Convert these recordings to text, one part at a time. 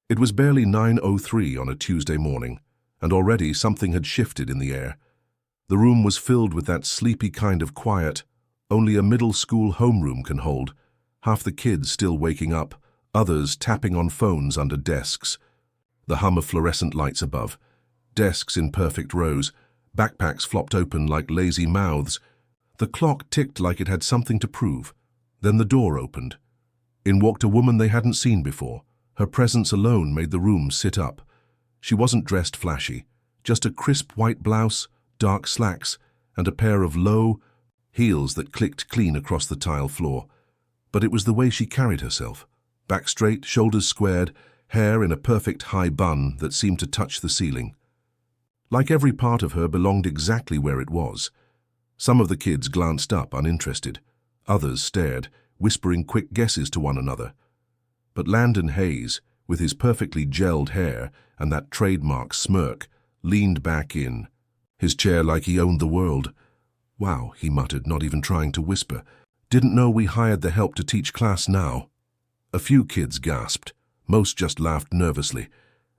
It was barely 9:03 on a Tuesday morning, and already something had shifted in the air. The room was filled with that sleepy kind of quiet only a middle school homeroom can hold, half the kids still waking up, others tapping on phones under desks. The hum of fluorescent lights above, desks in perfect rows, backpacks flopped open like lazy mouths. The clock ticked like it had something to prove. Then the door opened. In walked a woman they hadn't seen before. Her presence alone made the room sit up. She wasn't dressed flashy, just a crisp white blouse, dark slacks, and a pair of low heels that clicked clean across the tile floor. But it was the way she carried herself. Back straight, shoulders squared, hair in a perfect high bun that seemed to touch the ceiling. Like every part of her belonged exactly where it was. Some of the kids glanced up, uninterested. Others stared, whispering quick guesses to one another. But Landon Hayes, with his perfectly gelled hair and that trademark smirk, leaned back in, his chair like he owned the world. "Wow," he muttered, not even trying to whisper. "Didn't know we hired the help to teach class now." A few kids gasped. Most just laughed nervously,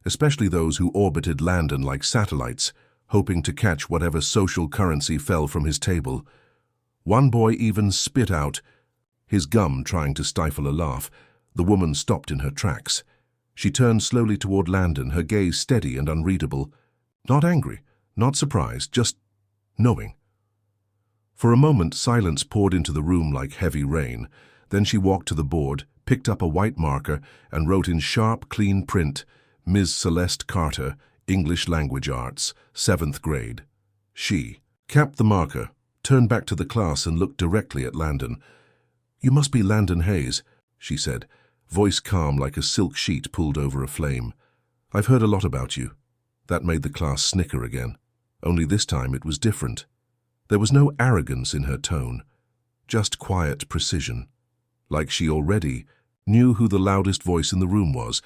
especially those who orbited Landon like satellites, hoping to catch whatever social currency fell from his table. One boy even spit out, his gum trying to stifle a laugh. The woman stopped in her tracks. She turned slowly toward Landon, her gaze steady and unreadable. Not angry, not surprised, just knowing. For a moment, silence poured into the room like heavy rain. Then she walked to the board, picked up a white marker, and wrote in sharp, clean print, "Ms. Celeste Carter, English Language Arts, 7th grade." She capped the marker, turned back to the class, and looked directly at Landon. "You must be Landon Hayes," she said, voice calm like a silk sheet pulled over a flame. "I've heard a lot about you." That made the class snicker again. Only this time it was different. There was no arrogance in her tone, just quiet precision, like she already knew who the loudest voice in the room was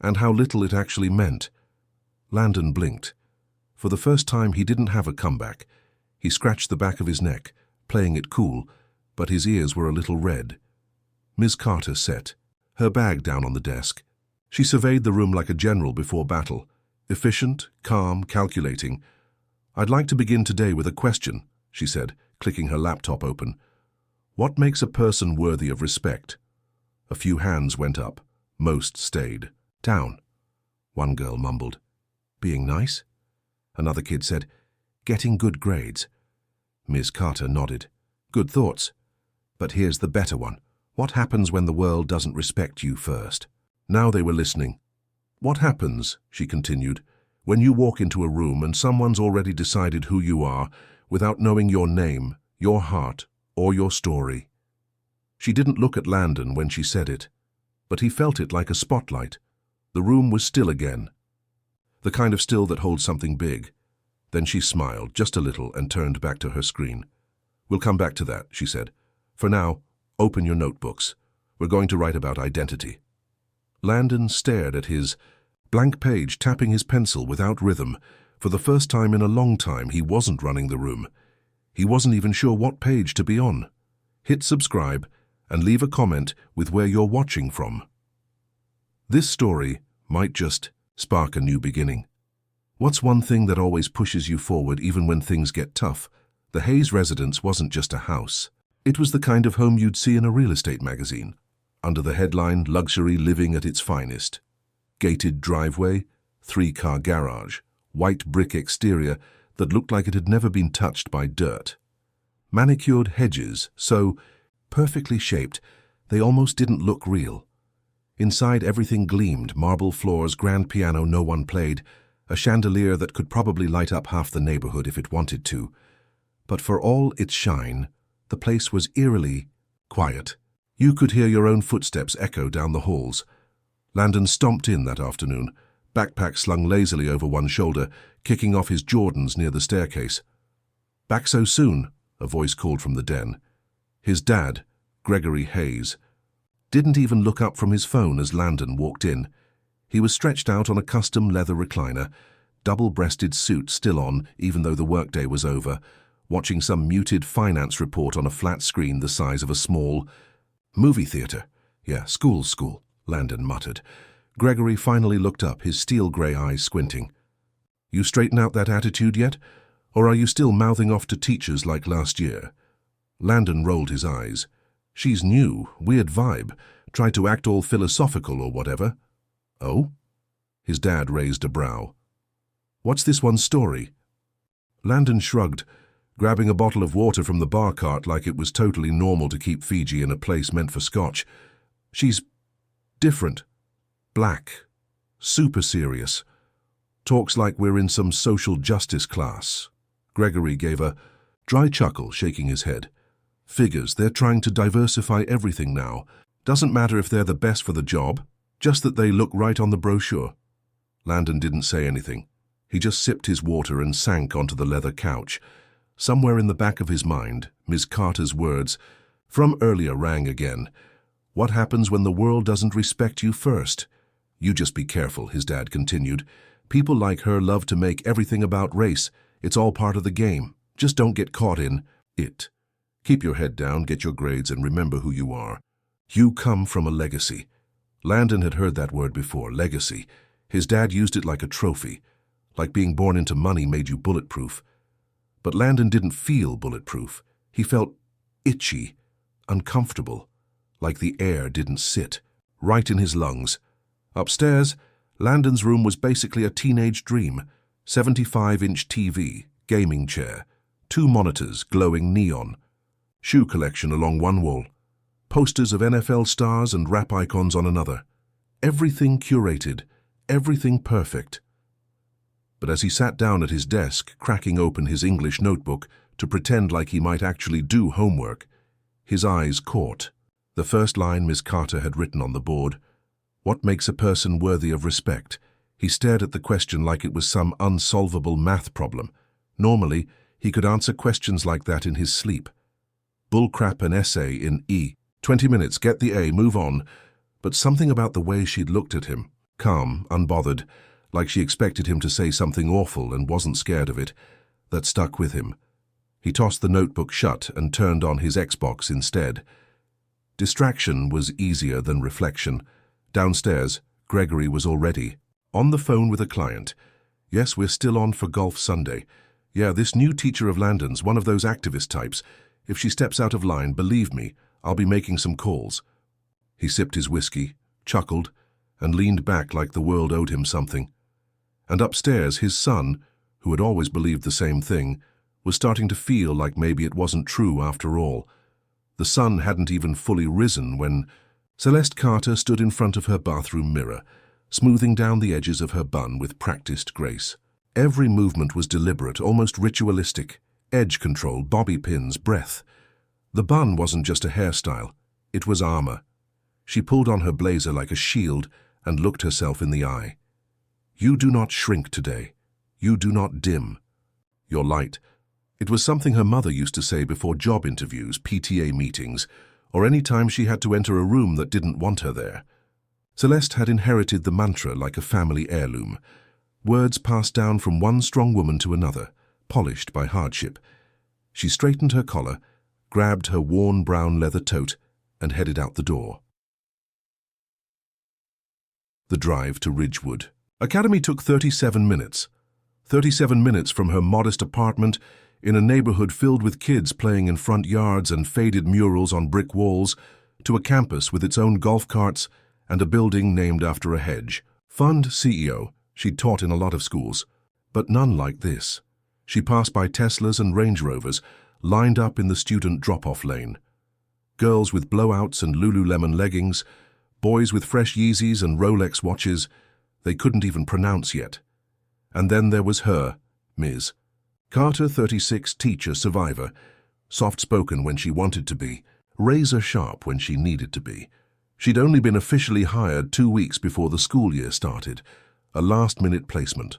and how little it actually meant. Landon blinked. For the first time, he didn't have a comeback. He scratched the back of his neck, playing it cool, but his ears were a little red. Ms. Carter sat, her bag down on the desk. She surveyed the room like a general before battle, efficient, calm, calculating. "I'd like to begin today with a question," she said, clicking her laptop open. "What makes a person worthy of respect?" A few hands went up. Most stayed down. One girl mumbled, "Being nice?" Another kid said, "Getting good grades." Ms. Carter nodded. "Good thoughts. But here's the better one. What happens when the world doesn't respect you first?" Now they were listening. "What happens," she continued, "when you walk into a room and someone's already decided who you are without knowing your name, your heart, or your story?" She didn't look at Landon when she said it, but he felt it like a spotlight. The room was still again, the kind of still that holds something big. Then she smiled, just a little, and turned back to her screen. "We'll come back to that," she said. "For now, open your notebooks. We're going to write about identity." Landon stared at his blank page, tapping his pencil without rhythm. For the first time in a long time, he wasn't running the room. He wasn't even sure what page to be on. Hit subscribe and leave a comment with where you're watching from. This story might just spark a new beginning. What's one thing that always pushes you forward even when things get tough? The Hayes residence wasn't just a house. It was the kind of home you'd see in a real estate magazine, under the headline "Luxury Living at its Finest." Gated driveway, 3-car garage, white brick exterior that looked like it had never been touched by dirt. Manicured hedges, so perfectly shaped they almost didn't look real. Inside, everything gleamed: marble floors, grand piano no one played, a chandelier that could probably light up half the neighborhood if it wanted to. But for all its shine, the place was eerily quiet. You could hear your own footsteps echo down the halls. Landon stomped in that afternoon, backpack slung lazily over one shoulder, kicking off his Jordans near the staircase. "Back so soon?" a voice called from the den. His dad, Gregory Hayes, didn't even look up from his phone as Landon walked in. He was stretched out on a custom leather recliner, double-breasted suit still on even though the workday was over, watching some muted finance report on a flat screen the size of a small movie theater. "Yeah, school," Landon muttered. Gregory finally looked up, his steel-grey eyes squinting. "You straighten out that attitude yet? Or are you still mouthing off to teachers like last year?" Landon rolled his eyes. "She's new, weird vibe, tried to act all philosophical or whatever." "Oh?" His dad raised a brow. "What's this one's story?" Landon shrugged, grabbing a bottle of water from the bar cart like it was totally normal to keep Fiji in a place meant for scotch. "She's different. Black. Super serious. Talks like we're in some social justice class." Gregory gave a dry chuckle, shaking his head. "Figures, they're trying to diversify everything now. Doesn't matter if they're the best for the job, just that they look right on the brochure." Landon didn't say anything. He just sipped his water and sank onto the leather couch. Somewhere in the back of his mind, Ms. Carter's words from earlier rang again. "What happens when the world doesn't respect you first?" "You just be careful," his dad continued. "People like her love to make everything about race. It's all part of the game. Just don't get caught in it. Keep your head down, get your grades, and remember who you are. You come from a legacy." Landon had heard that word before, legacy. His dad used it like a trophy, like being born into money made you bulletproof. But Landon didn't feel bulletproof. He felt itchy, uncomfortable, like the air didn't sit right in his lungs. Upstairs, Landon's room was basically a teenage dream. 75-inch TV, gaming chair, 2 monitors glowing neon, shoe collection along one wall, posters of NFL stars and rap icons on another. Everything curated, everything perfect. But as he sat down at his desk, cracking open his English notebook to pretend like he might actually do homework, his eyes caught the first line Miss Carter had written on the board. "What makes a person worthy of respect?" He stared at the question like it was some unsolvable math problem. Normally, he could answer questions like that in his sleep. Bullcrap an essay in E. 20 minutes, get the A, move on. But something about the way she'd looked at him, calm, unbothered, like she expected him to say something awful and wasn't scared of it, that stuck with him. He tossed the notebook shut and turned on his Xbox instead. Distraction was easier than reflection. Downstairs, Gregory was already on the phone with a client. "Yes, we're still on for golf Sunday. Yeah, this new teacher of Landon's, one of those activist types. If she steps out of line, believe me, I'll be making some calls." He sipped his whiskey, chuckled, and leaned back like the world owed him something. And upstairs, his son, who had always believed the same thing, was starting to feel like maybe it wasn't true after all. The sun hadn't even fully risen when Celeste Carter stood in front of her bathroom mirror, smoothing down the edges of her bun with practiced grace. Every movement was deliberate, almost ritualistic. Edge control, bobby pins, breath. The bun wasn't just a hairstyle, it was armor. She pulled on her blazer like a shield and looked herself in the eye. "You do not shrink today. You do not dim. Your light." It was something her mother used to say before job interviews, PTA meetings, or any time she had to enter a room that didn't want her there. Celeste had inherited the mantra like a family heirloom. Words passed down from one strong woman to another, polished by hardship. She straightened her collar, grabbed her worn brown leather tote, and headed out the door. The drive to Ridgewood Academy took 37 minutes. 37 minutes from her modest apartment in a neighborhood filled with kids playing in front yards and faded murals on brick walls, to a campus with its own golf carts and a building named after a hedge. Fund CEO, she'd taught in a lot of schools, but none like this. She passed by Teslas and Range Rovers, lined up in the student drop-off lane. Girls with blowouts and Lululemon leggings, boys with fresh Yeezys and Rolex watches they couldn't even pronounce yet. And then there was her, Ms. Carter, 36, teacher, survivor, soft-spoken when she wanted to be, razor-sharp when she needed to be. She'd only been officially hired 2 weeks before the school year started, a last-minute placement.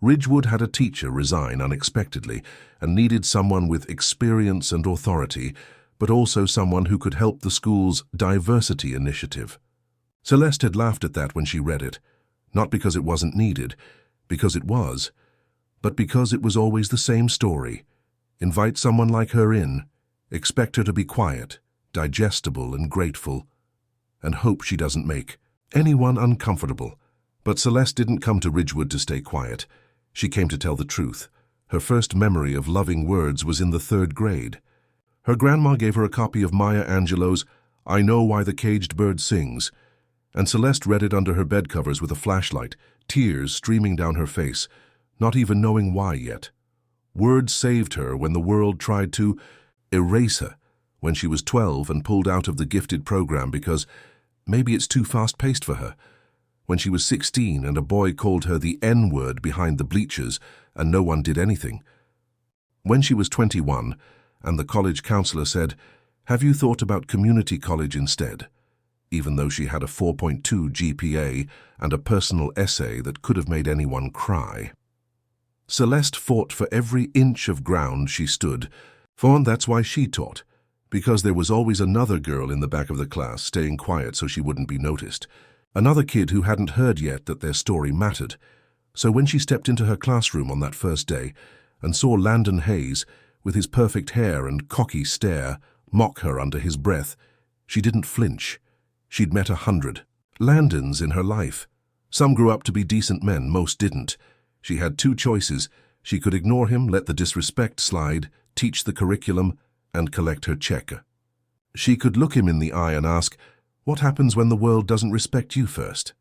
Ridgewood had a teacher resign unexpectedly and needed someone with experience and authority, but also someone who could help the school's diversity initiative. Celeste had laughed at that when she read it, not because it wasn't needed, because it was, but because it was always the same story. Invite someone like her in, expect her to be quiet, digestible and grateful, and hope she doesn't make anyone uncomfortable. But Celeste didn't come to Ridgewood to stay quiet. She came to tell the truth. Her first memory of loving words was in the 3rd grade. Her grandma gave her a copy of Maya Angelou's I Know Why the Caged Bird Sings, and Celeste read it under her bed covers with a flashlight, tears streaming down her face, not even knowing why yet. Words saved her when the world tried to erase her when she was 12 and pulled out of the gifted program because maybe it's too fast-paced for her. When she was 16 and a boy called her the N-word behind the bleachers and no one did anything. When she was 21 and the college counselor said, "Have you thought about community college instead?" Even though she had a 4.2 GPA and a personal essay that could have made anyone cry. Celeste fought for every inch of ground she stood for, and that's why she taught, because there was always another girl in the back of the class staying quiet so she wouldn't be noticed. Another kid who hadn't heard yet that their story mattered. So when she stepped into her classroom on that first day and saw Landon Hayes, with his perfect hair and cocky stare, mock her under his breath, she didn't flinch. She'd met 100 Landons in her life. Some grew up to be decent men, most didn't. She had 2 choices. She could ignore him, let the disrespect slide, teach the curriculum, and collect her check. She could look him in the eye and ask, "What happens when the world doesn't respect you first?"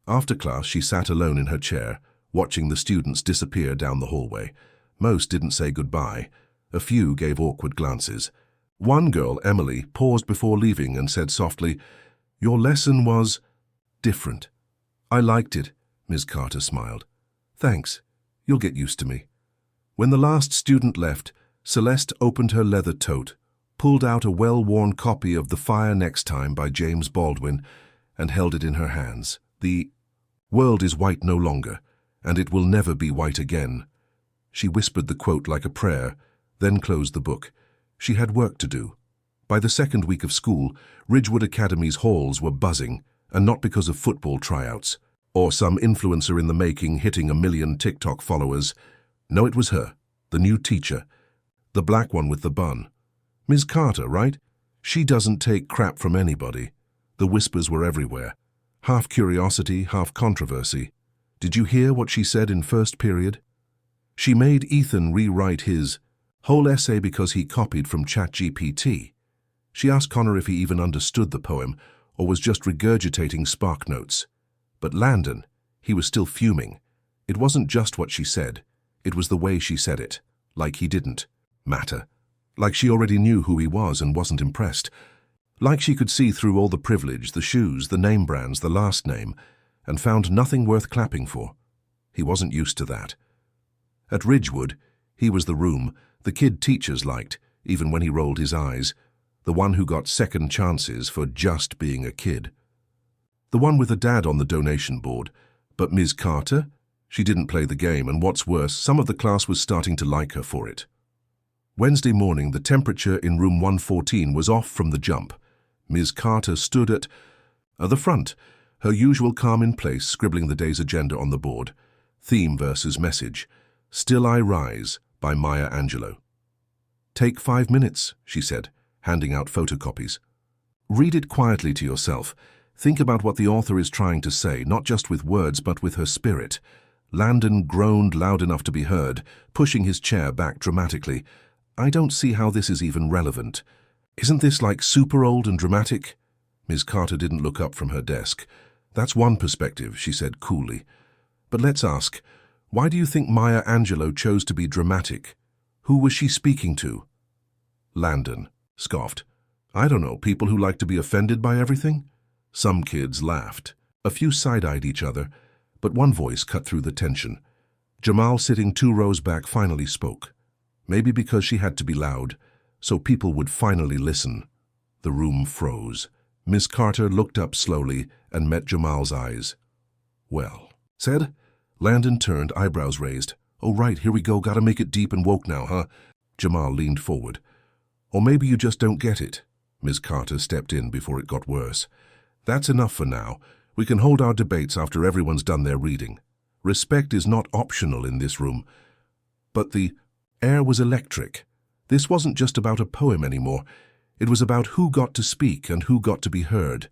After class, she sat alone in her chair, watching the students disappear down the hallway. Most didn't say goodbye. A few gave awkward glances. One girl, Emily, paused before leaving and said softly, "Your lesson was different." "I liked it," Ms. Carter smiled. "Thanks. You'll get used to me." When the last student left, Celeste opened her leather tote, pulled out a well-worn copy of The Fire Next Time by James Baldwin, and held it in her hands. The world is white no longer, and it will never be white again. She whispered the quote like a prayer, then closed the book. She had work to do. By the 2nd week of school, Ridgewood Academy's halls were buzzing, and not because of football tryouts, or some influencer in the making hitting 1 million TikTok followers. No, it was her, the new teacher, the black one with the bun. Ms. Carter, right? She doesn't take crap from anybody. The whispers were everywhere. Half curiosity, half controversy. Did you hear what she said in first period? She made Ethan rewrite his whole essay because he copied from ChatGPT. She asked Connor if he even understood the poem or was just regurgitating spark notes. But Landon, he was still fuming. It wasn't just what she said. It was the way she said it, like he didn't matter. Like she already knew who he was and wasn't impressed. Like she could see through all the privilege, the shoes, the name brands, the last name, and found nothing worth clapping for. He wasn't used to that. At Ridgewood, he was the room the kid teachers liked, even when he rolled his eyes, the one who got second chances for just being a kid. The one with a dad on the donation board. But Ms. Carter? She didn't play the game, and what's worse, some of the class was starting to like her for it. Wednesday morning, the temperature in room 114 was off from the jump. Ms. Carter stood at the front, her usual calm in place, scribbling the day's agenda on the board. Theme versus message. Still I Rise by Maya Angelou. "Take 5 minutes," she said, handing out photocopies. "Read it quietly to yourself. Think about what the author is trying to say, not just with words, but with her spirit." Landon groaned loud enough to be heard, pushing his chair back dramatically. "I don't see how this is even relevant. Isn't this like super old and dramatic?" Ms. Carter didn't look up from her desk. "That's one perspective," she said coolly. "But let's ask, why do you think Maya Angelou chose to be dramatic? Who was she speaking to?" Landon scoffed. "I don't know, people who like to be offended by everything?" Some kids laughed. A few side-eyed each other, but one voice cut through the tension. Jamal, sitting 2 rows back, finally spoke. Maybe because she had to be loud, so people would finally listen. The room froze. Miss Carter looked up slowly and met Jamal's eyes. "Well," said. Landon turned, eyebrows raised. "Oh right, here we go, gotta make it deep and woke now, huh?" Jamal leaned forward. "Or maybe you just don't get it." Miss Carter stepped in before it got worse. "That's enough for now. We can hold our debates after everyone's done their reading. Respect is not optional in this room." But the air was electric. This wasn't just about a poem anymore. It was about who got to speak and who got to be heard.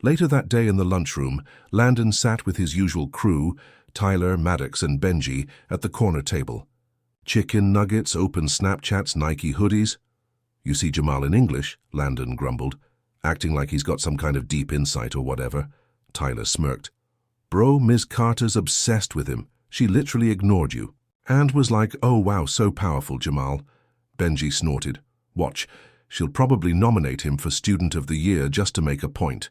Later that day in the lunchroom, Landon sat with his usual crew, Tyler, Maddox, and Benji, at the corner table. Chicken nuggets, open Snapchats, Nike hoodies. You see Jamal in English, Landon grumbled, acting like he's got some kind of deep insight or whatever. Tyler smirked. Bro, Ms. Carter's obsessed with him. She literally ignored you. And was like, oh wow, so powerful, Jamal. Benji snorted. Watch, she'll probably nominate him for Student of the Year just to make a point.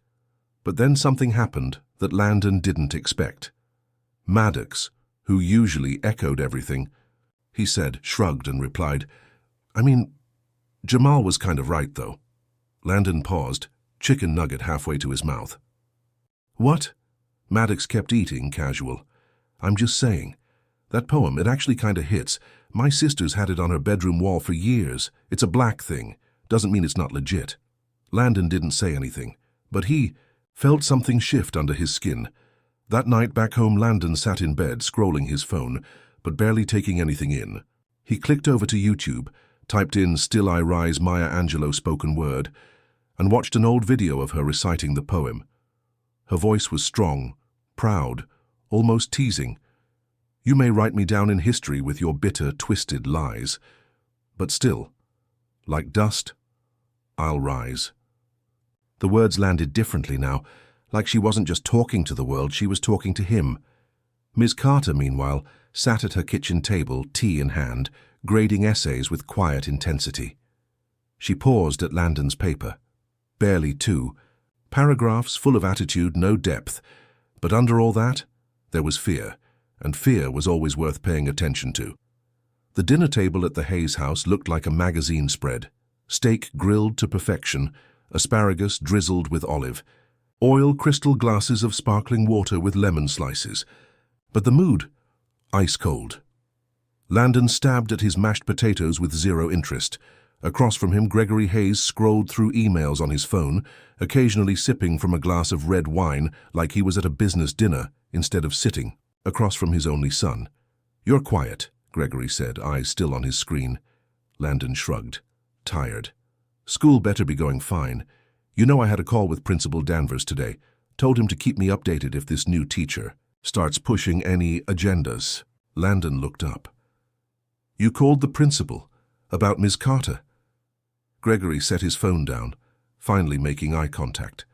But then something happened that Landon didn't expect. Maddox, who usually echoed everything, he said, shrugged and replied, I mean, Jamal was kind of right, though. Landon paused, chicken nugget halfway to his mouth. What? Maddox kept eating, casual. I'm just saying. That poem, it actually kind of hits. My sister's had it on her bedroom wall for years. It's a black thing. Doesn't mean it's not legit. Landon didn't say anything, but he felt something shift under his skin. That night back home, Landon sat in bed, scrolling his phone, but barely taking anything in. He clicked over to YouTube, typed in Still I Rise Maya Angelou spoken word, and watched an old video of her reciting the poem. Her voice was strong, proud, almost teasing. You may write me down in history with your bitter, twisted lies, but still, like dust, I'll rise. The words landed differently now, like she wasn't just talking to the world, she was talking to him. Ms. Carter, meanwhile, sat at her kitchen table, tea in hand, grading essays with quiet intensity. She paused at Landon's paper. Barely 2. Paragraphs full of attitude, no depth. But under all that, there was fear, and fear was always worth paying attention to. The dinner table at the Hayes house looked like a magazine spread. Steak grilled to perfection, asparagus drizzled with olive, oil crystal glasses of sparkling water with lemon slices. But the mood, ice cold. Landon stabbed at his mashed potatoes with zero interest. Across from him, Gregory Hayes scrolled through emails on his phone, occasionally sipping from a glass of red wine like he was at a business dinner instead of sitting, across from his only son. You're quiet, Gregory said, eyes still on his screen. Landon shrugged. Tired. School better be going fine. You know I had a call with Principal Danvers today. Told him to keep me updated if this new teacher starts pushing any agendas. Landon looked up. You called the principal? About Ms. Carter? Gregory set his phone down, finally making eye contact.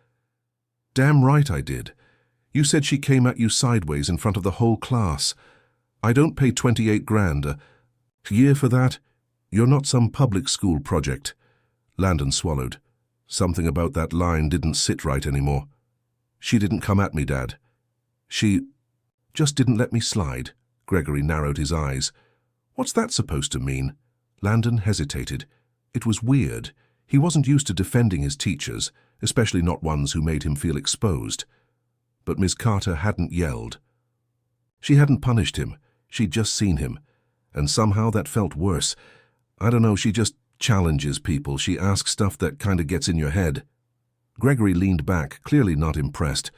Damn right I did. You said she came at you sideways in front of the whole class. I don't pay 28 grand a year for that. You're not some public school project. Landon swallowed. Something about that line didn't sit right anymore. She didn't come at me, Dad. She just didn't let me slide. Gregory narrowed his eyes. What's that supposed to mean? Landon hesitated. It was weird. He wasn't used to defending his teachers, especially not ones who made him feel exposed. But Miss Carter hadn't yelled. She hadn't punished him. She'd just seen him. And somehow that felt worse. I don't know, she just challenges people. She asks stuff that kind of gets in your head. Gregory leaned back, clearly not impressed.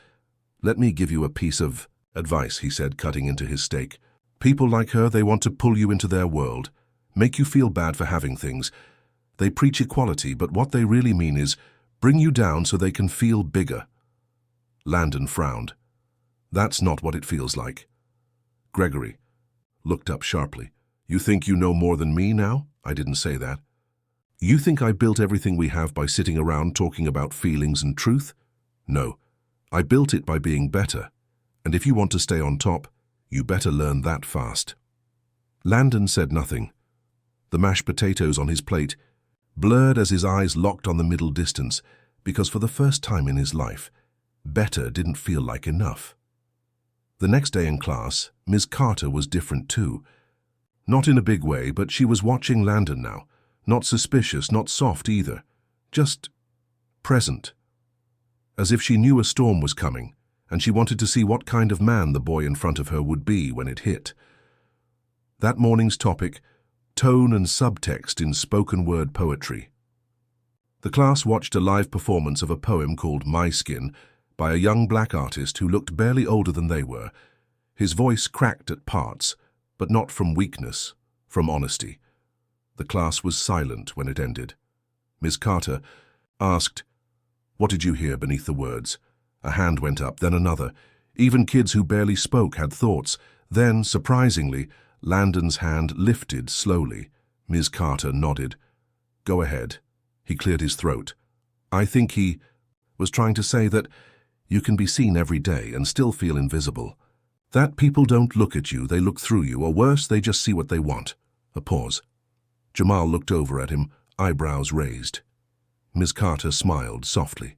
Let me give you a piece of advice, he said, cutting into his steak. People like her, they want to pull you into their world, make you feel bad for having things. They preach equality, but what they really mean is bring you down so they can feel bigger. Landon frowned. That's not what it feels like. Gregory looked up sharply. You think you know more than me now? I didn't say that. You think I built everything we have by sitting around talking about feelings and truth? No. I built it by being better. And if you want to stay on top, you better learn that fast. Landon said nothing. The mashed potatoes on his plate blurred as his eyes locked on the middle distance, because for the first time in his life, better didn't feel like enough. The next day in class, Ms. Carter was different too. Not in a big way, but she was watching Landon now. Not suspicious, not soft either. Just present. As if she knew a storm was coming, and she wanted to see what kind of man the boy in front of her would be when it hit. That morning's topic, tone and subtext in spoken word poetry. The class watched a live performance of a poem called My Skin by a young black artist who looked barely older than they were. His voice cracked at parts, but not from weakness, from honesty. The class was silent when it ended. Miss Carter asked, What did you hear beneath the words? A hand went up, then another. Even kids who barely spoke had thoughts. Then, surprisingly, Landon's hand lifted slowly. Ms. Carter nodded. "Go ahead." He cleared his throat. "I think he was trying to say that you can be seen every day and still feel invisible. That people don't look at you, they look through you, or worse, they just see what they want." A pause. Jamal looked over at him, eyebrows raised. Ms. Carter smiled softly.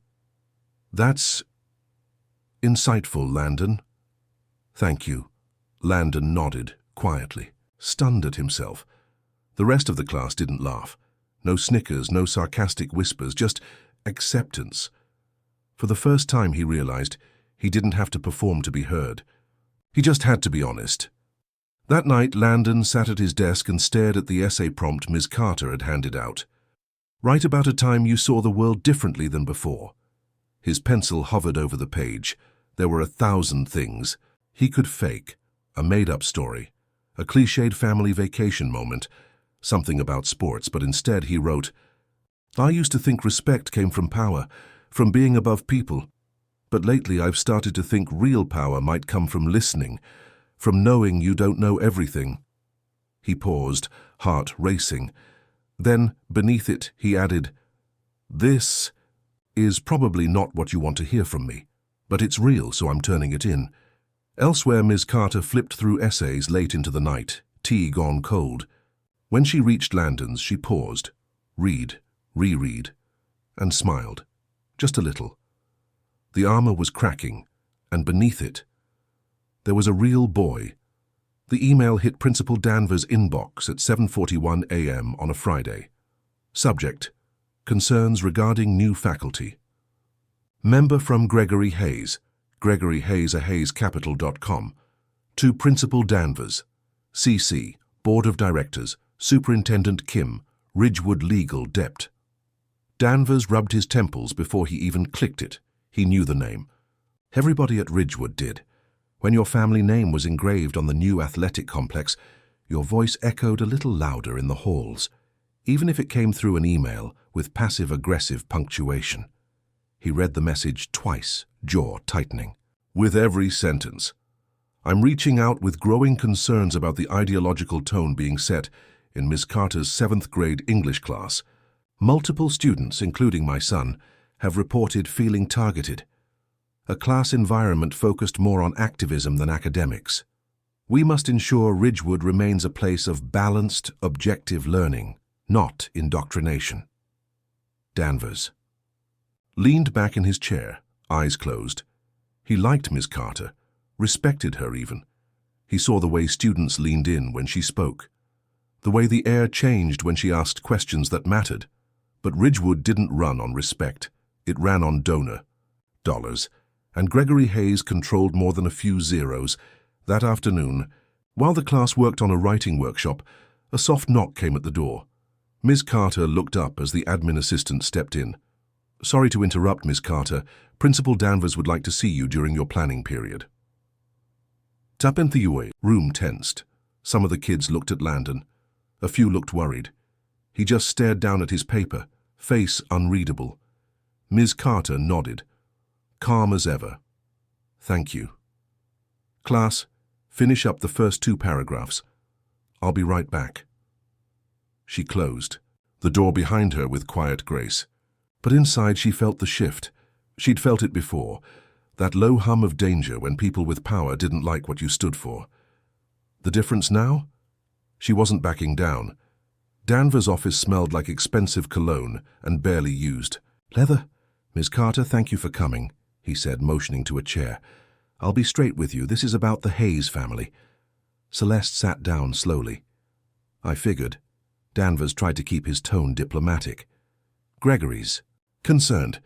"That's insightful, Landon." "Thank you." Landon nodded quietly, stunned at himself. The rest of the class didn't laugh. No snickers, no sarcastic whispers, just acceptance. For the first time he realized he didn't have to perform to be heard. He just had to be honest. That night, Landon sat at his desk and stared at the essay prompt Ms. Carter had handed out. "Write about a time you saw the world differently than before." His pencil hovered over the page. There were 1,000 things he could fake. A made-up story, a cliched family vacation moment, something about sports, but instead he wrote, "I used to think respect came from power, from being above people. But lately I've started to think real power might come from listening, from knowing you don't know everything." He paused, heart racing. Then, beneath it, he added, "This is probably not what you want to hear from me, but it's real, so I'm turning it in." Elsewhere, Ms. Carter flipped through essays late into the night, tea gone cold. When she reached Landon's, she paused, read, reread, and smiled, just a little. The armor was cracking, and beneath it, there was a real boy. The email hit Principal Danvers' inbox at 7:41 a.m. on a Friday. Subject: Concerns regarding new faculty. Member from Gregory Hayes, Gregory Hayes @ hayescapital.com. To Principal Danvers, CC, Board of Directors, Superintendent Kim, Ridgewood Legal Dept. Danvers rubbed his temples before he even clicked it. He knew the name. Everybody at Ridgewood did. When your family name was engraved on the new athletic complex, your voice echoed a little louder in the halls, even if it came through an email with passive-aggressive punctuation. He read the message twice, jaw tightening. With every sentence, "I'm reaching out with growing concerns about the ideological tone being set in Miss Carter's 7th grade English class. Multiple students, including my son, have reported feeling targeted. A class environment focused more on activism than academics. We must ensure Ridgewood remains a place of balanced, objective learning, not indoctrination." Danvers leaned back in his chair, eyes closed. He liked Miss Carter, respected her even. He saw the way students leaned in when she spoke, the way the air changed when she asked questions that mattered. But Ridgewood didn't run on respect. It ran on donor dollars, and Gregory Hayes controlled more than a few zeros. That afternoon, while the class worked on a writing workshop, a soft knock came at the door. Ms. Carter looked up as the admin assistant stepped in. "Sorry to interrupt, Ms. Carter. Principal Danvers would like to see you during your planning period." Tapenthiue. Room tensed. Some of the kids looked at Landon. A few looked worried. He just stared down at his paper, face unreadable. Ms. Carter nodded, calm as ever. "Thank you. Class, finish up the first 2 paragraphs. I'll be right back." She closed, the door behind her with quiet grace. But inside she felt the shift. She'd felt it before, that low hum of danger when people with power didn't like what you stood for. The difference now? She wasn't backing down. Danvers' office smelled like expensive cologne and barely used. "Leather, Ms. Carter, thank you for coming," he said, motioning to a chair. "I'll be straight with you. This is about the Hayes family." Celeste sat down slowly. "I figured." Danvers tried to keep his tone diplomatic. "Gregory's concerned.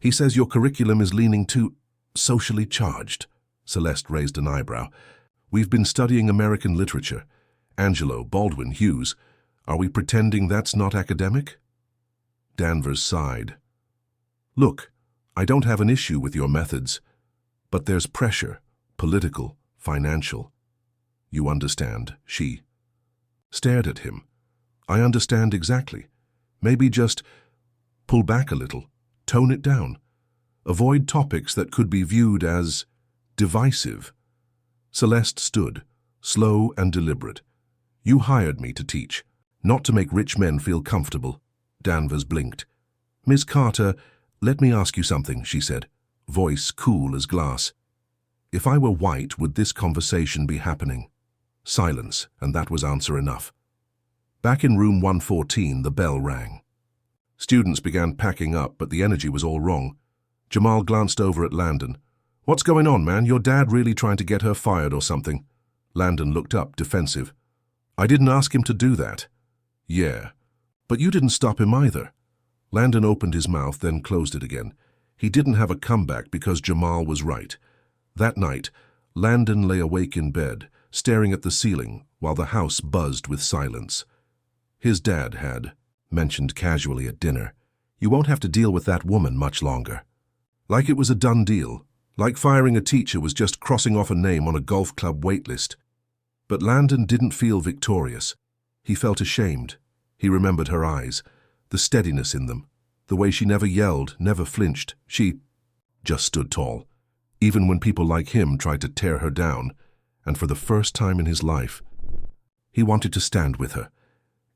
He says your curriculum is leaning too socially charged." Celeste raised an eyebrow. "We've been studying American literature. Angelo, Baldwin, Hughes. Are we pretending that's not academic?" Danvers sighed. "Look, I don't have an issue with your methods, but there's pressure, political, financial. You understand?" She stared at him. "I understand exactly. Maybe just pull back a little, tone it down. Avoid topics that could be viewed as divisive. Celeste stood, slow and deliberate. You hired me to teach, not to make rich men feel comfortable. Danvers blinked. Miss Carter, let me ask you something, she said, voice cool as glass. If I were white, would this conversation be happening? Silence, and that was answer enough. Back in room 114, the bell rang. Students began packing up, but the energy was all wrong. Jamal glanced over at Landon. What's going on, man? Your dad really trying to get her fired or something? Landon looked up, defensive. I didn't ask him to do that. Yeah, but you didn't stop him either. Landon opened his mouth, then closed it again. He didn't have a comeback because Jamal was right. That night, Landon lay awake in bed, staring at the ceiling while the house buzzed with silence. His dad had mentioned casually at dinner, "You won't have to deal with that woman much longer." Like it was a done deal, like firing a teacher was just crossing off a name on a golf club waitlist. But Landon didn't feel victorious. He felt ashamed. He remembered her eyes, the steadiness in them, the way she never yelled, never flinched. She just stood tall, even when people like him tried to tear her down, and for the first time in his life, he wanted to stand with her.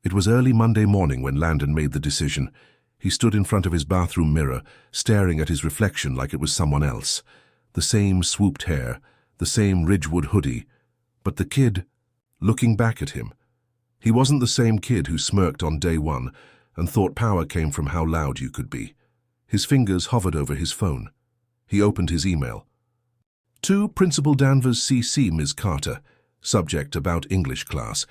It was early Monday morning when Landon made the decision. He stood in front of his bathroom mirror, staring at his reflection like it was someone else. The same swooped hair, the same Ridgewood hoodie, but the kid, looking back at him, he wasn't the same kid who smirked on day one and thought power came from how loud you could be. His fingers hovered over his phone. He opened his email. To Principal Danvers CC, Ms. Carter. Subject about English class.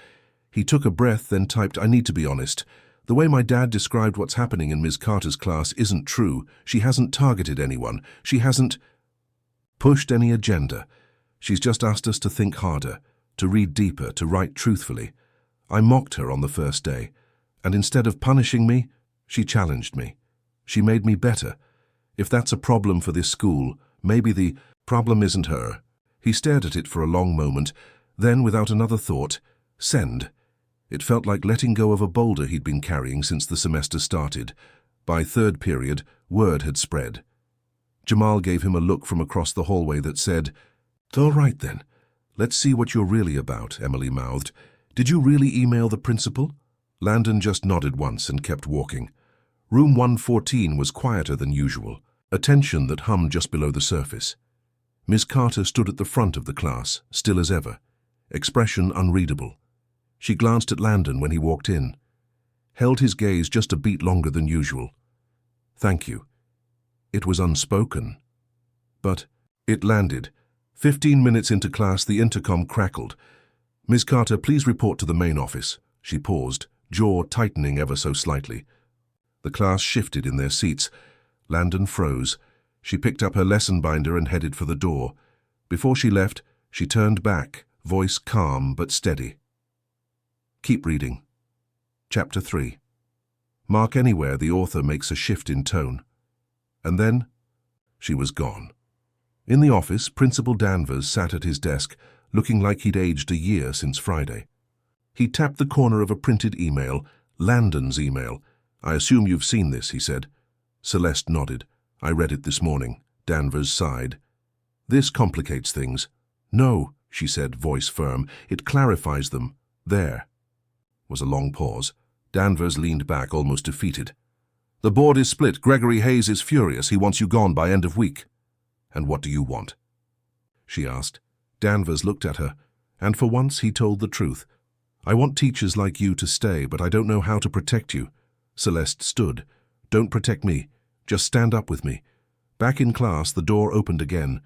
He took a breath, then typed, I need to be honest. The way my dad described what's happening in Ms. Carter's class isn't true. She hasn't targeted anyone. She hasn't pushed any agenda. She's just asked us to think harder, to read deeper, to write truthfully. I mocked her on the first day, and instead of punishing me, she challenged me. She made me better. If that's a problem for this school, maybe the problem isn't her. He stared at it for a long moment, then, without another thought, send. It felt like letting go of a boulder he'd been carrying since the semester started. By third period, word had spread. Jamal gave him a look from across the hallway that said, All right then. Let's see what you're really about, Emily mouthed. Did you really email the principal? Landon just nodded once and kept walking. Room 114 was quieter than usual, a tension that hummed just below the surface. Miss Carter stood at the front of the class, still as ever, expression unreadable. She glanced at Landon when he walked in, held his gaze just a beat longer than usual. Thank you. It was unspoken, but it landed. 15 minutes into class, the intercom crackled. Miss Carter, please report to the main office. She paused, jaw tightening ever so slightly. The class shifted in their seats. Landon froze. She picked up her lesson binder and headed for the door. Before she left, she turned back, voice calm but steady. Keep reading. Chapter 3. Mark anywhere the author makes a shift in tone. And then, she was gone. In the office, Principal Danvers sat at his desk, looking like he'd aged a year since Friday. He tapped the corner of a printed email, Landon's email. I assume you've seen this, he said. Celeste nodded. I read it this morning. Danvers sighed. This complicates things. No, she said, voice firm. It clarifies them. There. Was a long pause. Danvers leaned back, almost defeated. The board is split. Gregory Hayes is furious. He wants you gone by end of week. And what do you want? She asked. Danvers looked at her, and for once he told the truth. I want teachers like you to stay, but I don't know how to protect you. Celeste stood. Don't protect me. Just stand up with me. Back in class, the door opened again,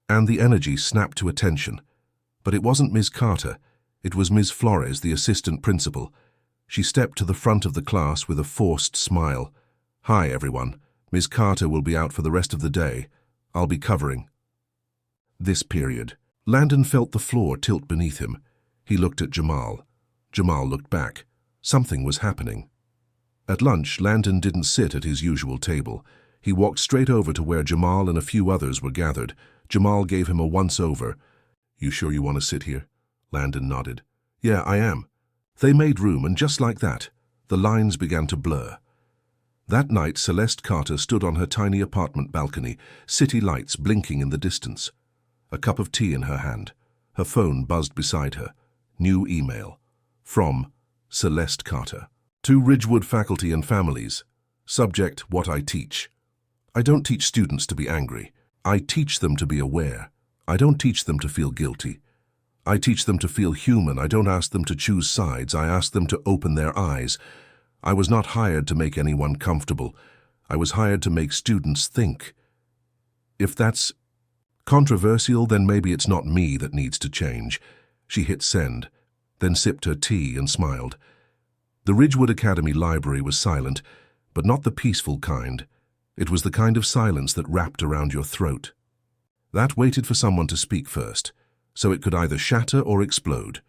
and the energy snapped to attention. But it wasn't Ms. Carter. It was Ms. Flores, the assistant principal. She stepped to the front of the class with a forced smile. Hi, everyone. Ms. Carter will be out for the rest of the day. I'll be covering this period. Landon felt the floor tilt beneath him. He looked at Jamal. Jamal looked back. Something was happening. At lunch, Landon didn't sit at his usual table. He walked straight over to where Jamal and a few others were gathered. Jamal gave him a once-over. You sure you want to sit here? Landon nodded. Yeah, I am. They made room, and just like that, the lines began to blur. That night, Celeste Carter stood on her tiny apartment balcony, city lights blinking in the distance. A cup of tea in her hand. Her phone buzzed beside her. New email. From Celeste Carter. To Ridgewood faculty and families. Subject, what I teach. I don't teach students to be angry. I teach them to be aware. I don't teach them to feel guilty. I teach them to feel human. I don't ask them to choose sides. I ask them to open their eyes. I was not hired to make anyone comfortable. I was hired to make students think. If that's controversial, then maybe it's not me that needs to change. She hit send, then sipped her tea and smiled. The Ridgewood Academy library was silent, but not the peaceful kind. It was the kind of silence that wrapped around your throat. That waited for someone to speak first, so it could either shatter or explode.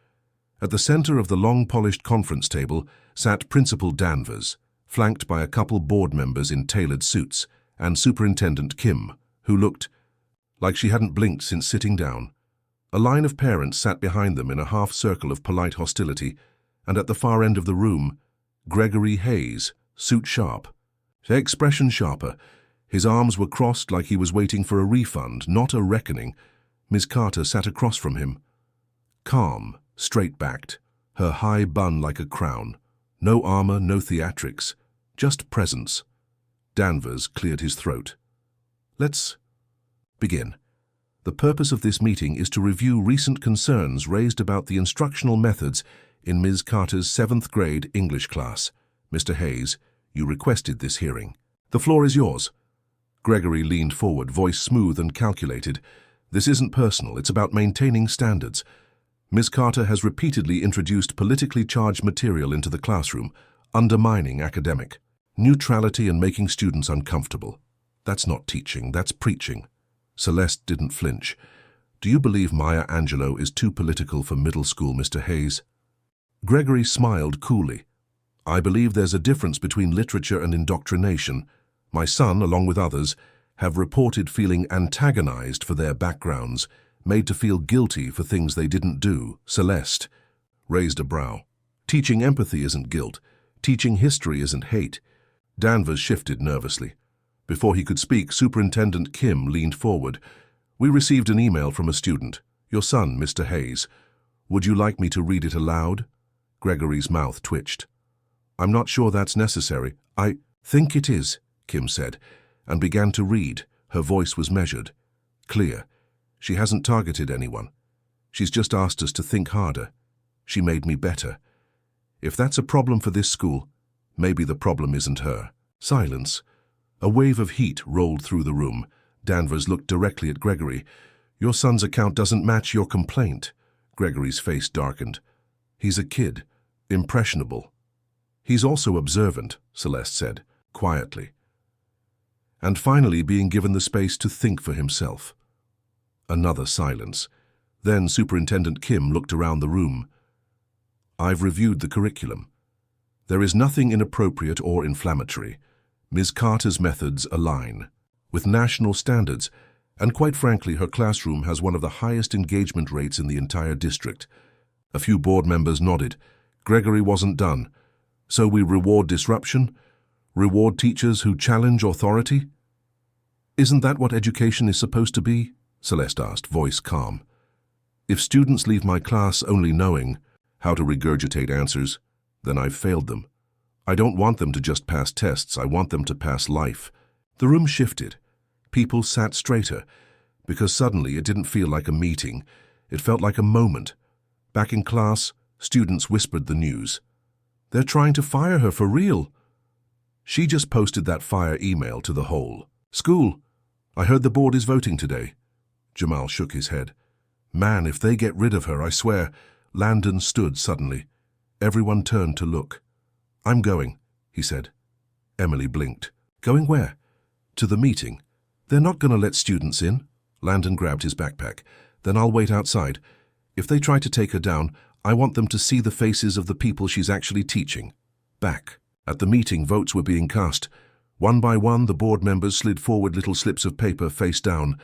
At the center of the long-polished conference table sat Principal Danvers, flanked by a couple board members in tailored suits, and Superintendent Kim, who looked like she hadn't blinked since sitting down. A line of parents sat behind them in a half-circle of polite hostility, and at the far end of the room, Gregory Hayes, suit sharp, expression sharper. His arms were crossed like he was waiting for a refund, not a reckoning. Miss Carter sat across from him, calm, straight-backed, her high bun like a crown. No armor, no theatrics, just presence. Danvers cleared his throat. Let's begin. The purpose of this meeting is to review recent concerns raised about the instructional methods in Ms. Carter's 7th grade English class. Mr. Hayes, you requested this hearing. The floor is yours. Gregory leaned forward, voice smooth and calculated. This isn't personal, it's about maintaining standards. Ms. Carter has repeatedly introduced politically charged material into the classroom, undermining academic neutrality and making students uncomfortable. That's not teaching, that's preaching. Celeste didn't flinch. Do you believe Maya Angelou is too political for middle school, Mr. Hayes? Gregory smiled coolly. I believe there's a difference between literature and indoctrination. My son, along with others, have reported feeling antagonized for their backgrounds, made to feel guilty for things they didn't do. Celeste raised a brow. Teaching empathy isn't guilt. Teaching history isn't hate. Danvers shifted nervously. Before he could speak, Superintendent Kim leaned forward. We received an email from a student. Your son, Mr. Hayes. Would you like me to read it aloud? Gregory's mouth twitched. I'm not sure that's necessary. I think it is, Kim said, and began to read. Her voice was measured, clear. She hasn't targeted anyone. She's just asked us to think harder. She made me better. If that's a problem for this school, maybe the problem isn't her. Silence. A wave of heat rolled through the room. Danvers looked directly at Gregory. Your son's account doesn't match your complaint. Gregory's face darkened. He's a kid, impressionable. He's also observant, Celeste said, quietly. And finally being given the space to think for himself. Another silence. Then Superintendent Kim looked around the room. I've reviewed the curriculum. There is nothing inappropriate or inflammatory. Ms. Carter's methods align with national standards, and quite frankly, her classroom has one of the highest engagement rates in the entire district. A few board members nodded. Gregory wasn't done. So we reward disruption? Reward teachers who challenge authority? Isn't that what education is supposed to be? Celeste asked, voice calm. If students leave my class only knowing how to regurgitate answers, then I've failed them. I don't want them to just pass tests, I want them to pass life. The room shifted. People sat straighter, because suddenly it didn't feel like a meeting. It felt like a moment. Back in class, students whispered the news. They're trying to fire her for real. She just posted that fire email to the whole school. I heard the board is voting today. Jamal shook his head. Man, if they get rid of her, I swear. Landon stood suddenly. Everyone turned to look. I'm going, he said. Emily blinked. Going where? To the meeting. They're not going to let students in. Landon grabbed his backpack. Then I'll wait outside. If they try to take her down, I want them to see the faces of the people she's actually teaching. Back. At the meeting, votes were being cast. One by one, the board members slid forward little slips of paper face down.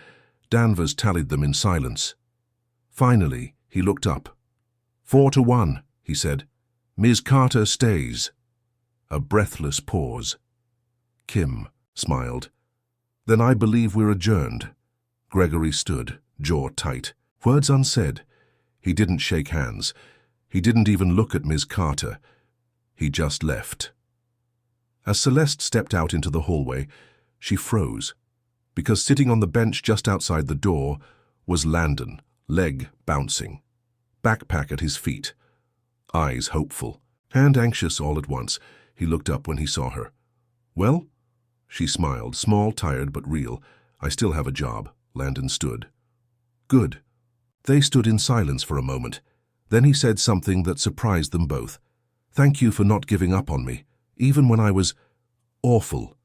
Danvers tallied them in silence. Finally, he looked up. 4-1, he said. Ms. Carter stays. A breathless pause. Kim smiled. Then I believe we're adjourned. Gregory stood, jaw tight, words unsaid. He didn't shake hands. He didn't even look at Ms. Carter. He just left. As Celeste stepped out into the hallway, she froze, because sitting on the bench just outside the door was Landon, leg bouncing, backpack at his feet, eyes hopeful and anxious all at once. He looked up when he saw her. "Well?" She smiled, small, tired, but real. "I still have a job." Landon stood. "Good." They stood in silence for a moment. Then he said something that surprised them both. "Thank you for not giving up on me, even when I was awful."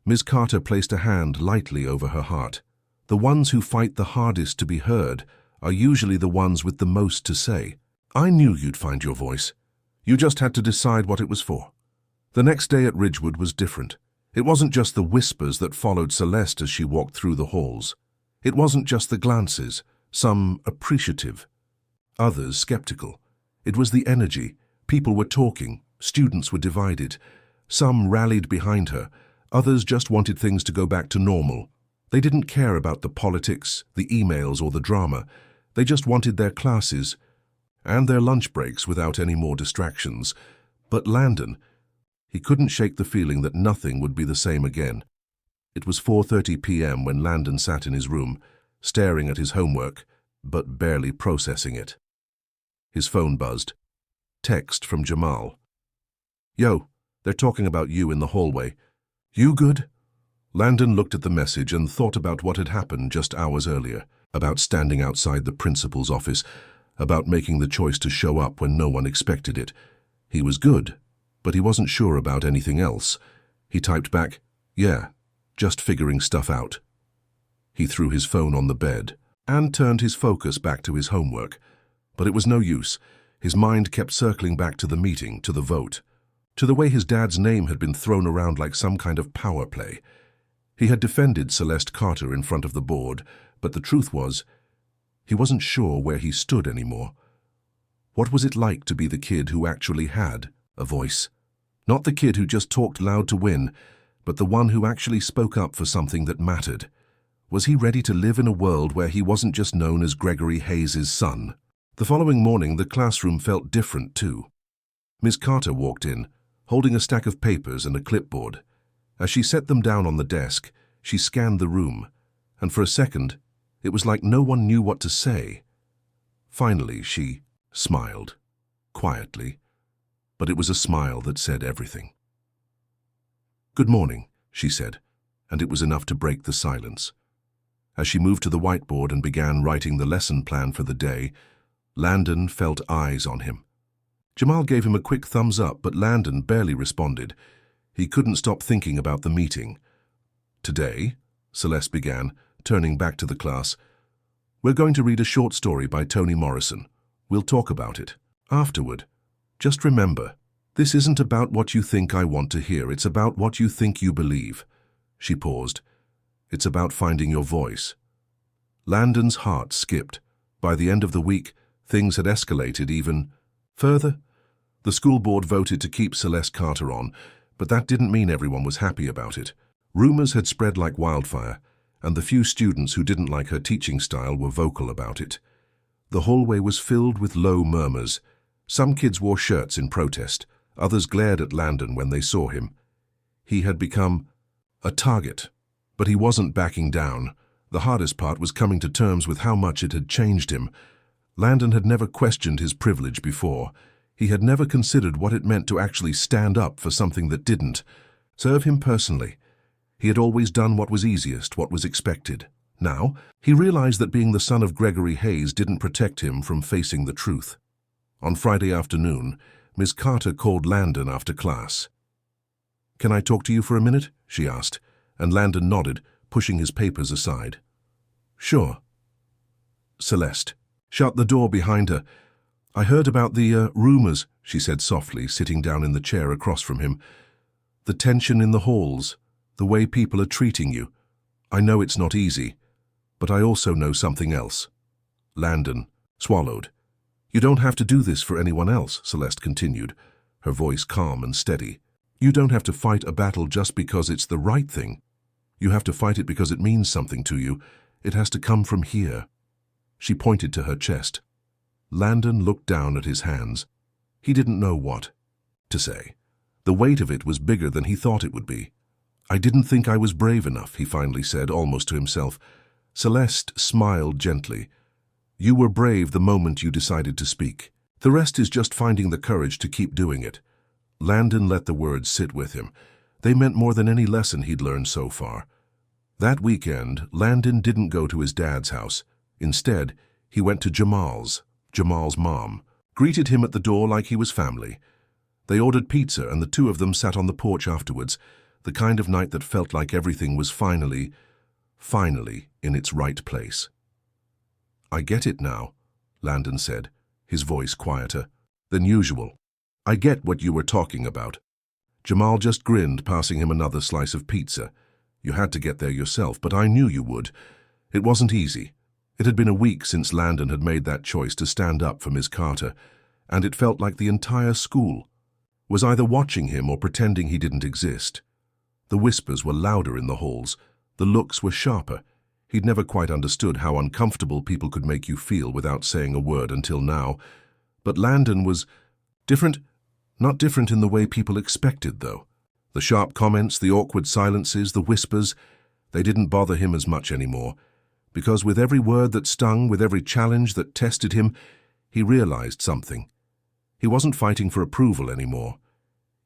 Ms. Carter placed a hand lightly over her heart. The ones who fight the hardest to be heard are usually the ones with the most to say. "I knew you'd find your voice. You just had to decide what it was for." The next day at Ridgewood was different. It wasn't just the whispers that followed Celeste as she walked through the halls. It wasn't just the glances, some appreciative, others skeptical. It was the energy. People were talking, students were divided. Some rallied behind her, others just wanted things to go back to normal. They didn't care about the politics, the emails, or the drama. They just wanted their classes and their lunch breaks without any more distractions. But Landon, he couldn't shake the feeling that nothing would be the same again. It was 4:30 p.m. when Landon sat in his room, staring at his homework, but barely processing it. His phone buzzed. Text from Jamal. "Yo, they're talking about you in the hallway. You good?" Landon looked at the message and thought about what had happened just hours earlier, about standing outside the principal's office, about making the choice to show up when no one expected it. He was good, but he wasn't sure about anything else. He typed back, "Yeah, just figuring stuff out." He threw his phone on the bed and turned his focus back to his homework. But it was no use. His mind kept circling back to the meeting, to the vote, to the way his dad's name had been thrown around like some kind of power play. He had defended Celeste Carter in front of the board, but the truth was, he wasn't sure where he stood anymore. What was it like to be the kid who actually had a voice? Not the kid who just talked loud to win, but the one who actually spoke up for something that mattered. Was he ready to live in a world where he wasn't just known as Gregory Hayes's son? The following morning, the classroom felt different too. Ms. Carter walked in, holding a stack of papers and a clipboard. As she set them down on the desk, she scanned the room, and for a second, it was like no one knew what to say. Finally, she smiled, quietly, but it was a smile that said everything. "Good morning," she said, and it was enough to break the silence. As she moved to the whiteboard and began writing the lesson plan for the day, Landon felt eyes on him. Jamal gave him a quick thumbs up, but Landon barely responded. He couldn't stop thinking about the meeting. "Today," Celeste began, turning back to the class, "we're going to read a short story by Toni Morrison. We'll talk about it afterward. Just remember, this isn't about what you think I want to hear. It's about what you think you believe." She paused. "It's about finding your voice." Landon's heart skipped. By the end of the week, things had escalated even further. The school board voted to keep Celeste Carter on, but that didn't mean everyone was happy about it. Rumors had spread like wildfire, and the few students who didn't like her teaching style were vocal about it. The hallway was filled with low murmurs. Some kids wore shirts in protest. Others glared at Landon when they saw him. He had become a target, but he wasn't backing down. The hardest part was coming to terms with how much it had changed him. Landon had never questioned his privilege before. He had never considered what it meant to actually stand up for something that didn't serve him personally. He had always done what was easiest, what was expected. Now, he realized that being the son of Gregory Hayes didn't protect him from facing the truth. On Friday afternoon, Ms. Carter called Landon after class. "Can I talk to you for a minute?" she asked, and Landon nodded, pushing his papers aside. "Sure." Celeste shut the door behind her. "I heard about the rumors," she said softly, sitting down in the chair across from him. "The tension in the halls, the way people are treating you. I know it's not easy, but I also know something else." Landon swallowed. "You don't have to do this for anyone else," Celeste continued, her voice calm and steady. You don't have to fight a battle just because it's the right thing. You have to fight it because it means something to you. It has to come from here. She pointed to her chest. Landon looked down at his hands. He didn't know what to say. The weight of it was bigger than he thought it would be. I didn't think I was brave enough, he finally said, almost to himself. Celeste smiled gently. You were brave the moment you decided to speak. The rest is just finding the courage to keep doing it. Landon let the words sit with him. They meant more than any lesson he'd learned so far. That weekend, Landon didn't go to his dad's house. Instead, he went to Jamal's mom, greeted him at the door like he was family. They ordered pizza and the two of them sat on the porch afterwards, the kind of night that felt like everything was finally in its right place. I get it now, Landon said, his voice quieter than usual. I get what you were talking about. Jamal just grinned, passing him another slice of pizza. You had to get there yourself, but I knew you would. It wasn't easy. It had been a week since Landon had made that choice to stand up for Ms. Carter, and it felt like the entire school was either watching him or pretending he didn't exist. The whispers were louder in the halls. The looks were sharper. He'd never quite understood how uncomfortable people could make you feel without saying a word until now. But Landon was different, not different in the way people expected, though. The sharp comments, the awkward silences, the whispers, they didn't bother him as much anymore, because with every word that stung, with every challenge that tested him, he realized something. He wasn't fighting for approval anymore.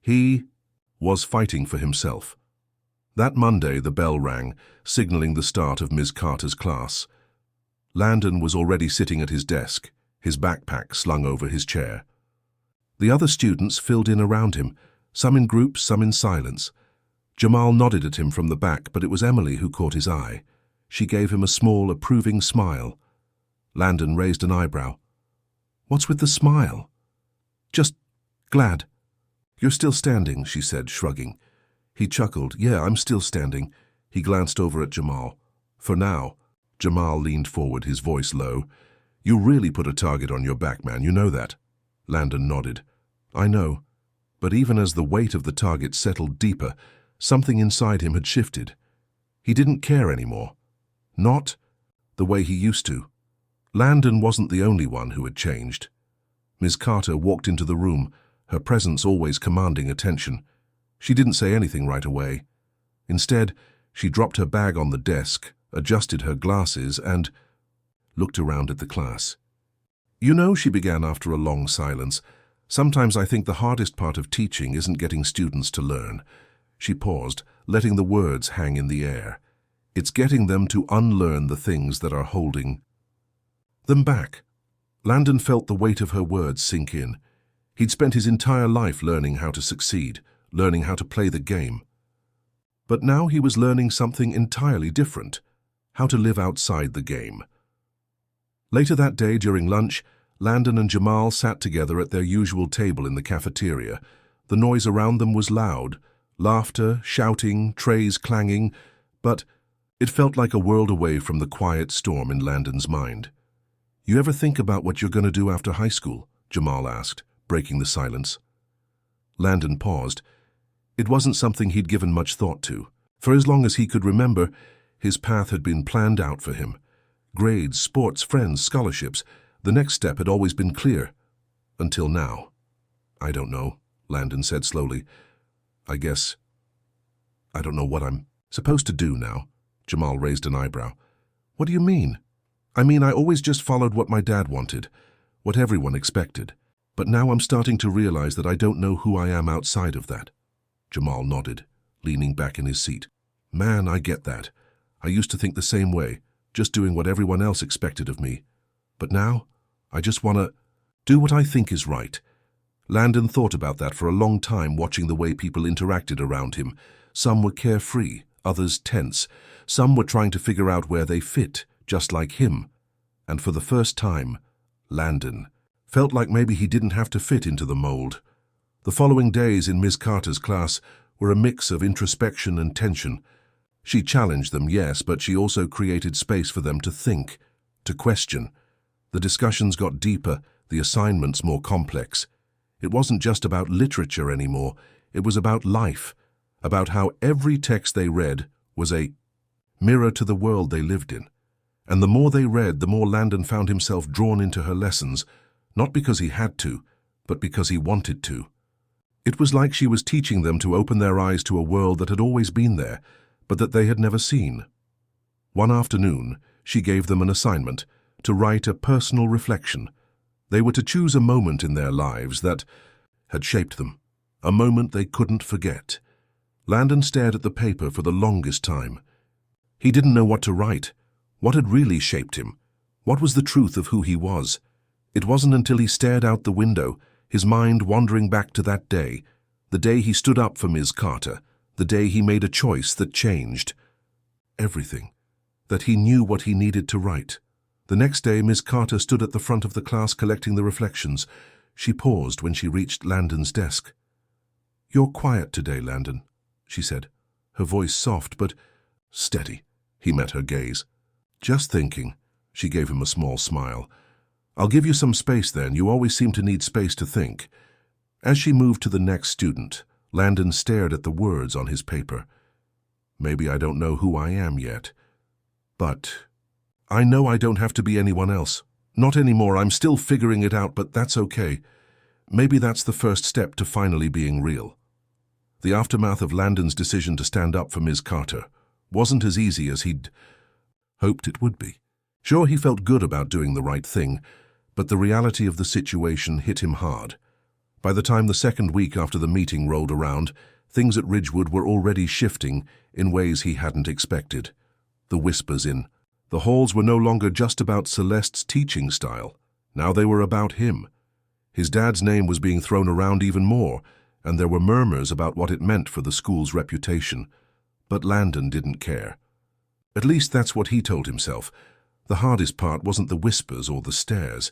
He was fighting for himself. That Monday, the bell rang, signaling the start of Ms. Carter's class. Landon was already sitting at his desk, his backpack slung over his chair. The other students filled in around him, some in groups, some in silence. Jamal nodded at him from the back, but it was Emily who caught his eye. She gave him a small, approving smile. Landon raised an eyebrow. What's with the smile? Just glad. You're still standing, she said, shrugging. He chuckled. Yeah, I'm still standing. He glanced over at Jamal. For now. Jamal leaned forward, his voice low. You really put a target on your back, man, you know that. Landon nodded. I know. But even as the weight of the target settled deeper, something inside him had shifted. He didn't care anymore. Not the way he used to. Landon wasn't the only one who had changed. Ms. Carter walked into the room, her presence always commanding attention. She didn't say anything right away. Instead, she dropped her bag on the desk, adjusted her glasses, and looked around at the class. You know, she began after a long silence, sometimes I think the hardest part of teaching isn't getting students to learn. She paused, letting the words hang in the air. It's getting them to unlearn the things that are holding them back. Landon felt the weight of her words sink in. He'd spent his entire life learning how to succeed, learning how to play the game. But now he was learning something entirely different, how to live outside the game. Later that day, during lunch, Landon and Jamal sat together at their usual table in the cafeteria. The noise around them was loud, laughter, shouting, trays clanging, but it felt like a world away from the quiet storm in Landon's mind. You ever think about what you're going to do after high school? Jamal asked, breaking the silence. Landon paused. It wasn't something he'd given much thought to. For as long as he could remember, his path had been planned out for him. Grades, sports, friends, scholarships. The next step had always been clear. Until now. I don't know, Landon said slowly. I guess I don't know what I'm supposed to do now. Jamal raised an eyebrow. What do you mean? I mean, I always just followed what my dad wanted, what everyone expected. But now I'm starting to realize that I don't know who I am outside of that. Jamal nodded, leaning back in his seat. Man, I get that. I used to think the same way, just doing what everyone else expected of me. But now, I just want to do what I think is right. Landon thought about that for a long time, watching the way people interacted around him. Some were carefree, others tense. Some were trying to figure out where they fit, just like him. And for the first time, Landon felt like maybe he didn't have to fit into the mold. The following days in Ms. Carter's class were a mix of introspection and tension. She challenged them, yes, but she also created space for them to think, to question. The discussions got deeper, the assignments more complex. It wasn't just about literature anymore. It was about life, about how every text they read was a mirror to the world they lived in. And the more they read, the more Landon found himself drawn into her lessons, not because he had to, but because he wanted to. It was like she was teaching them to open their eyes to a world that had always been there, but that they had never seen. One afternoon, she gave them an assignment to write a personal reflection. They were to choose a moment in their lives that had shaped them, a moment they couldn't forget. Landon stared at the paper for the longest time. He didn't know what to write. What had really shaped him? What was the truth of who he was? It wasn't until he stared out the window, his mind wandering back to that day, the day he stood up for Ms. Carter, the day he made a choice that changed everything, that he knew what he needed to write. The next day, Ms. Carter stood at the front of the class collecting the reflections. She paused when she reached Landon's desk. "You're quiet today, Landon," she said, her voice soft but steady. He met her gaze. "Just thinking." She gave him a small smile. "I'll give you some space then. You always seem to need space to think." As she moved to the next student, Landon stared at the words on his paper. "Maybe I don't know who I am yet. But I know I don't have to be anyone else. Not anymore. I'm still figuring it out, but that's okay. Maybe that's the first step to finally being real." The aftermath of Landon's decision to stand up for Ms. Carter wasn't as easy as he'd hoped it would be. Sure, he felt good about doing the right thing, but the reality of the situation hit him hard. By the time the second week after the meeting rolled around, things at Ridgewood were already shifting in ways he hadn't expected. The whispers in the halls were no longer just about Celeste's teaching style. Now they were about him. His dad's name was being thrown around even more, and there were murmurs about what it meant for the school's reputation. But Landon didn't care. At least that's what he told himself. The hardest part wasn't the whispers or the stares.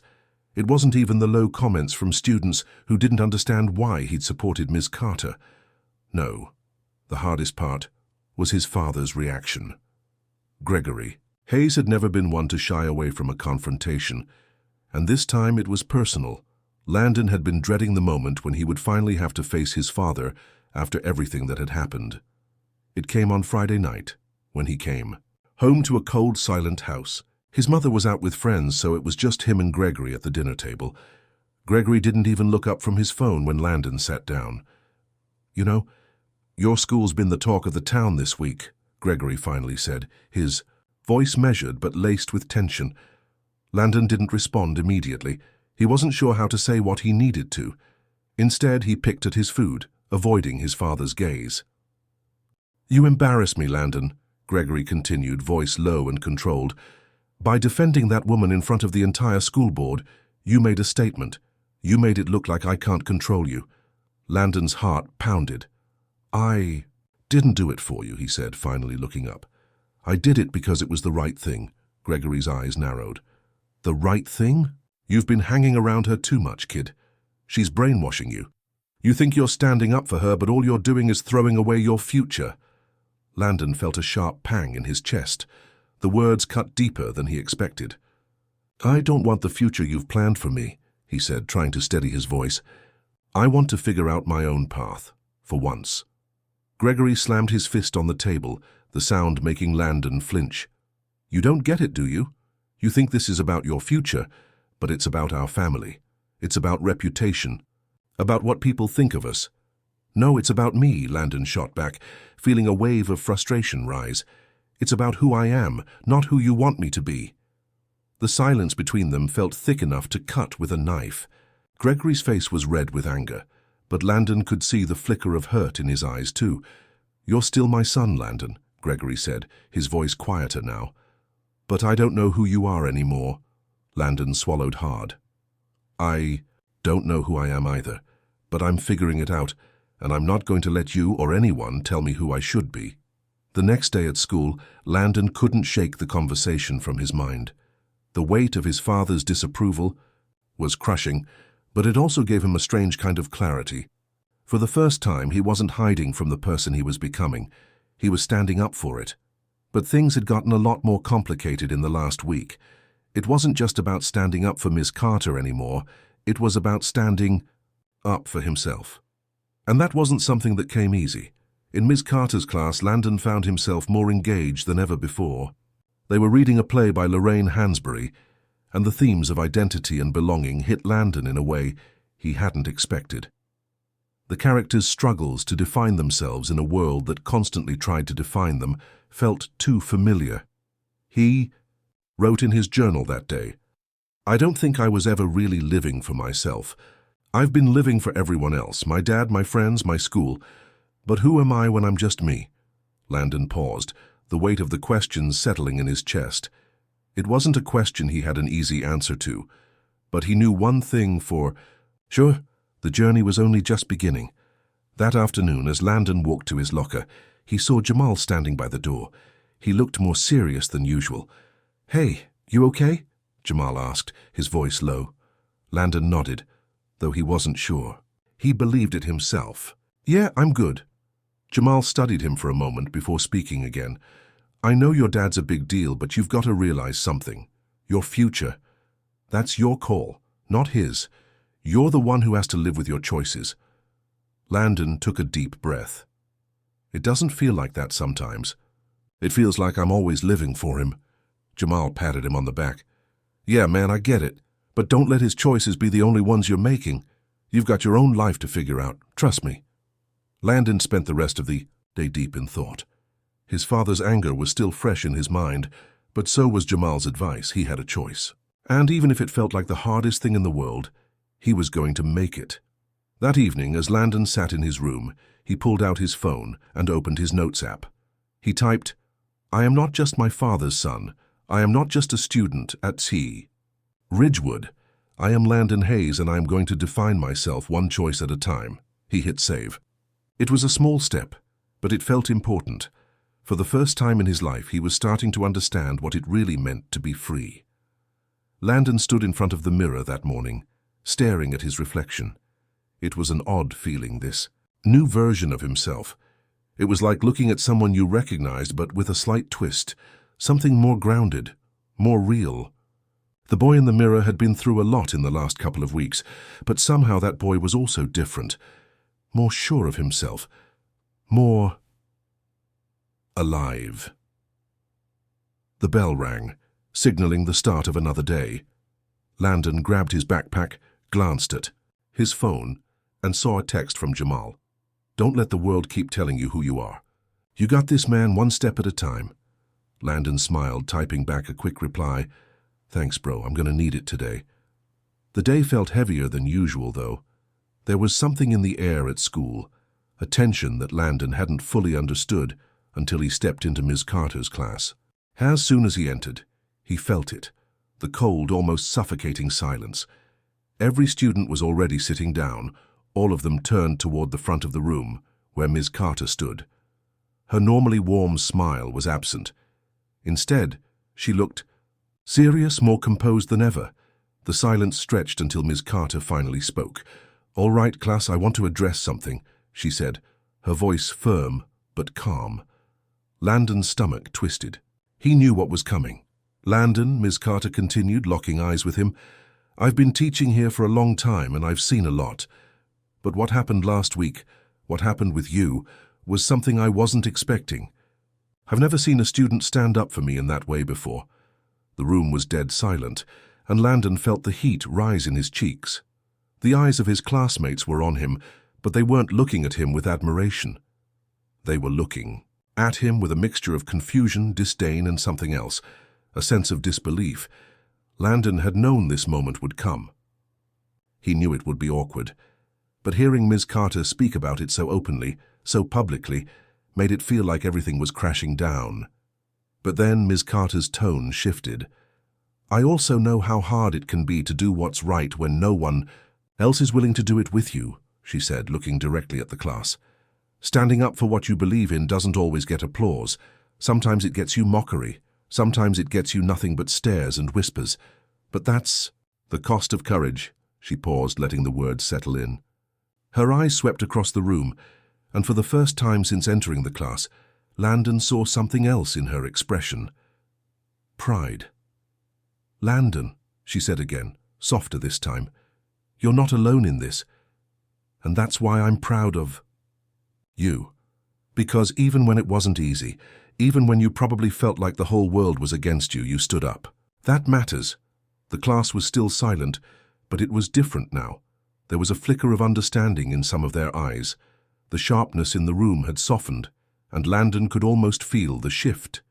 It wasn't even the low comments from students who didn't understand why he'd supported Ms. Carter. No, the hardest part was his father's reaction. Gregory. Hayes had never been one to shy away from a confrontation, and this time it was personal. Landon had been dreading the moment when he would finally have to face his father after everything that had happened. It came on Friday night, when he came home to a cold, silent house. His mother was out with friends, so it was just him and Gregory at the dinner table. Gregory didn't even look up from his phone when Landon sat down. "You know, your school's been the talk of the town this week," Gregory finally said, his voice measured but laced with tension. Landon didn't respond immediately. He wasn't sure how to say what he needed to. Instead, he picked at his food, avoiding his father's gaze. "You embarrass me, Landon," Gregory continued, voice low and controlled. "By defending that woman in front of the entire school board, you made a statement. You made it look like I can't control you." Landon's heart pounded. "I didn't do it for you," he said, finally looking up. "I did it because it was the right thing." Gregory's eyes narrowed. "The right thing? You've been hanging around her too much, kid. She's brainwashing you. You think you're standing up for her, but all you're doing is throwing away your future." Landon felt a sharp pang in his chest. The words cut deeper than he expected. "I don't want the future you've planned for me," he said, trying to steady his voice. "I want to figure out my own path, for once." Gregory slammed his fist on the table, the sound making Landon flinch. "You don't get it, do you? You think this is about your future, but it's about our family. It's about reputation, about what people think of us." "No, it's about me," Landon shot back, feeling a wave of frustration rise. "It's about who I am, not who you want me to be." The silence between them felt thick enough to cut with a knife. Gregory's face was red with anger, but Landon could see the flicker of hurt in his eyes too. "You're still my son, Landon," Gregory said, his voice quieter now. "But I don't know who you are anymore." Landon swallowed hard. "I don't know who I am either, but I'm figuring it out, and I'm not going to let you or anyone tell me who I should be." The next day at school, Landon couldn't shake the conversation from his mind. The weight of his father's disapproval was crushing, but it also gave him a strange kind of clarity. For the first time, he wasn't hiding from the person he was becoming. He was standing up for it. But things had gotten a lot more complicated in the last week. It wasn't just about standing up for Ms. Carter anymore. It was about standing up for himself. And that wasn't something that came easy. In Ms. Carter's class, Landon found himself more engaged than ever before. They were reading a play by Lorraine Hansberry, and the themes of identity and belonging hit Landon in a way he hadn't expected. The characters' struggles to define themselves in a world that constantly tried to define them felt too familiar. He wrote in his journal that day, "I don't think I was ever really living for myself. I've been living for everyone else, my dad, my friends, my school. But who am I when I'm just me?" Landon paused, the weight of the question settling in his chest. It wasn't a question he had an easy answer to, but he knew one thing for sure: the journey was only just beginning. That afternoon, as Landon walked to his locker, he saw Jamal standing by the door. He looked more serious than usual. "Hey, you okay?" Jamal asked, his voice low. Landon nodded, though he wasn't sure. He believed it himself. "Yeah, I'm good." Jamal studied him for a moment before speaking again. "I know your dad's a big deal, but you've got to realize something. Your future. That's your call, not his. You're the one who has to live with your choices." Landon took a deep breath. "It doesn't feel like that sometimes. It feels like I'm always living for him." Jamal patted him on the back. "Yeah, man, I get it. But don't let his choices be the only ones you're making. You've got your own life to figure out. Trust me." Landon spent the rest of the day deep in thought. His father's anger was still fresh in his mind, but so was Jamal's advice. He had a choice. And even if it felt like the hardest thing in the world, he was going to make it. That evening, as Landon sat in his room, he pulled out his phone and opened his notes app. He typed, "I am not just my father's son. I am not just a student at T. Ridgewood. I am Landon Hayes, and I am going to define myself one choice at a time." He hit save. It was a small step, but it felt important. For the first time in his life, he was starting to understand what it really meant to be free. Landon stood in front of the mirror that morning, staring at his reflection. It was an odd feeling, this new version of himself. It was like looking at someone you recognized, but with a slight twist, something more grounded, more real. The boy in the mirror had been through a lot in the last couple of weeks, but somehow that boy was also different, more sure of himself, more alive. The bell rang, signaling the start of another day. Landon grabbed his backpack, glanced at his phone, and saw a text from Jamal. "Don't let the world keep telling you who you are. You got this, man, one step at a time." Landon smiled, typing back a quick reply. "Thanks, bro. I'm going to need it today." The day felt heavier than usual, though. There was something in the air at school, a tension that Landon hadn't fully understood until he stepped into Ms. Carter's class. As soon as he entered, he felt it, the cold, almost suffocating silence. Every student was already sitting down, all of them turned toward the front of the room, where Ms. Carter stood. Her normally warm smile was absent. Instead, she looked serious, more composed than ever. The silence stretched until Ms. Carter finally spoke. "All right, class, I want to address something," she said, her voice firm but calm. Landon's stomach twisted. He knew what was coming. "Landon," Ms. Carter continued, locking eyes with him, "I've been teaching here for a long time and I've seen a lot. But what happened last week, what happened with you, was something I wasn't expecting. I've never seen a student stand up for me in that way before." The room was dead silent, and Landon felt the heat rise in his cheeks. The eyes of his classmates were on him, but they weren't looking at him with admiration. They were looking at him with a mixture of confusion, disdain, and something else, a sense of disbelief. Landon had known this moment would come. He knew it would be awkward, but hearing Ms. Carter speak about it so openly, so publicly, made it feel like everything was crashing down. But then Ms. Carter's tone shifted. "I also know how hard it can be to do what's right when no one else is willing to do it with you," she said, looking directly at the class. "Standing up for what you believe in doesn't always get applause. Sometimes it gets you mockery. Sometimes it gets you nothing but stares and whispers. But that's the cost of courage." She paused, letting the words settle in. Her eyes swept across the room, and for the first time since entering the class, Landon saw something else in her expression. Pride. "Landon," she said again, softer this time, "you're not alone in this. And that's why I'm proud of you. Because even when it wasn't easy, even when you probably felt like the whole world was against you, you stood up. That matters. The class was still silent, but it was different now. There was a flicker of understanding in some of their eyes. The sharpness in the room had softened, and Landon could almost feel the shift.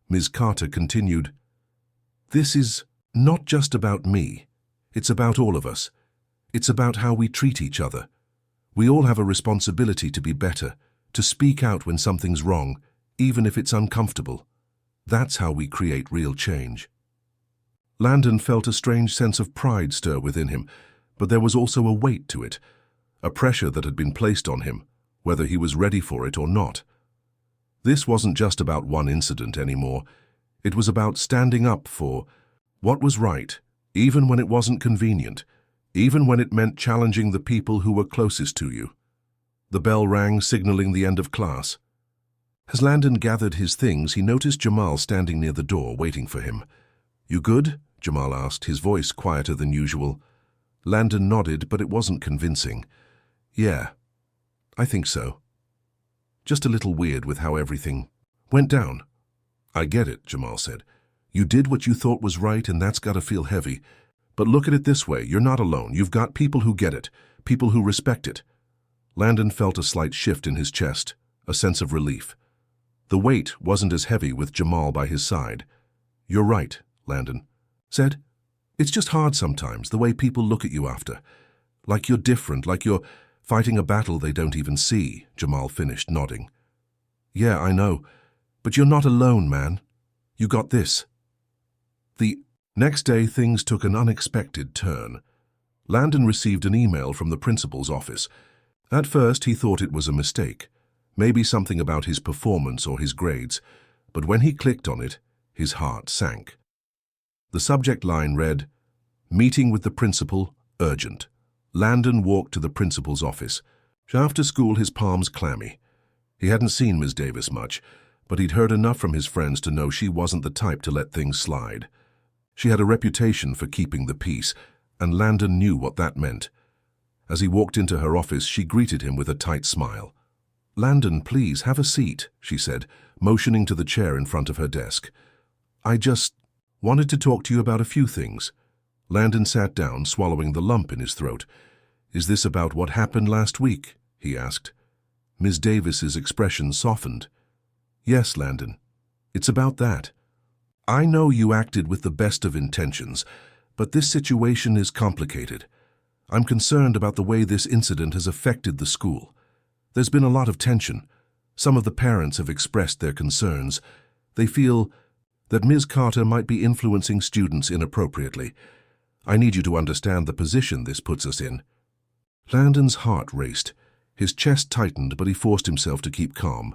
Ms. Carter continued, "This is not just about me. It's about all of us. It's about how we treat each other. We all have a responsibility to be better, to speak out when something's wrong, even if it's uncomfortable. That's how we create real change." Landon felt a strange sense of pride stir within him, but there was also a weight to it, a pressure that had been placed on him, whether he was ready for it or not. This wasn't just about one incident anymore. It was about standing up for what was right, even when it wasn't convenient, even when it meant challenging the people who were closest to you. The bell rang, signaling the end of class. As Landon gathered his things, he noticed Jamal standing near the door, waiting for him. "You good?" Jamal asked, his voice quieter than usual. Landon nodded, but it wasn't convincing. "Yeah, I think so. Just a little weird with how everything went down." "I get it," Jamal said. "You did what you thought was right, and that's gotta feel heavy. But look at it this way, you're not alone. You've got people who get it, people who respect it." Landon felt a slight shift in his chest, a sense of relief. The weight wasn't as heavy with Jamal by his side. "You're right," Landon said. "It's just hard sometimes, the way people look at you after. Like you're different, like you're fighting a battle they don't even see," Jamal finished, nodding. "Yeah, I know. But you're not alone, man. You got this." The next day, things took an unexpected turn. Landon received an email from the principal's office. At first, he thought it was a mistake, maybe something about his performance or his grades, but when he clicked on it, his heart sank. The subject line read, "Meeting with the principal, urgent." Landon walked to the principal's office. After school, his palms clammy. He hadn't seen Ms. Davis much, but he'd heard enough from his friends to know she wasn't the type to let things slide. She had a reputation for keeping the peace, and Landon knew what that meant. As he walked into her office, she greeted him with a tight smile. "Landon, please, have a seat," she said, motioning to the chair in front of her desk. "I just wanted to talk to you about a few things." Landon sat down, swallowing the lump in his throat. "Is this about what happened last week?" he asked. Ms. Davis's expression softened. "Yes, Landon. It's about that. I know you acted with the best of intentions, but this situation is complicated. I'm concerned about the way this incident has affected the school. There's been a lot of tension. Some of the parents have expressed their concerns. They feel that Ms. Carter might be influencing students inappropriately. I need you to understand the position this puts us in." Landon's heart raced. His chest tightened, but he forced himself to keep calm.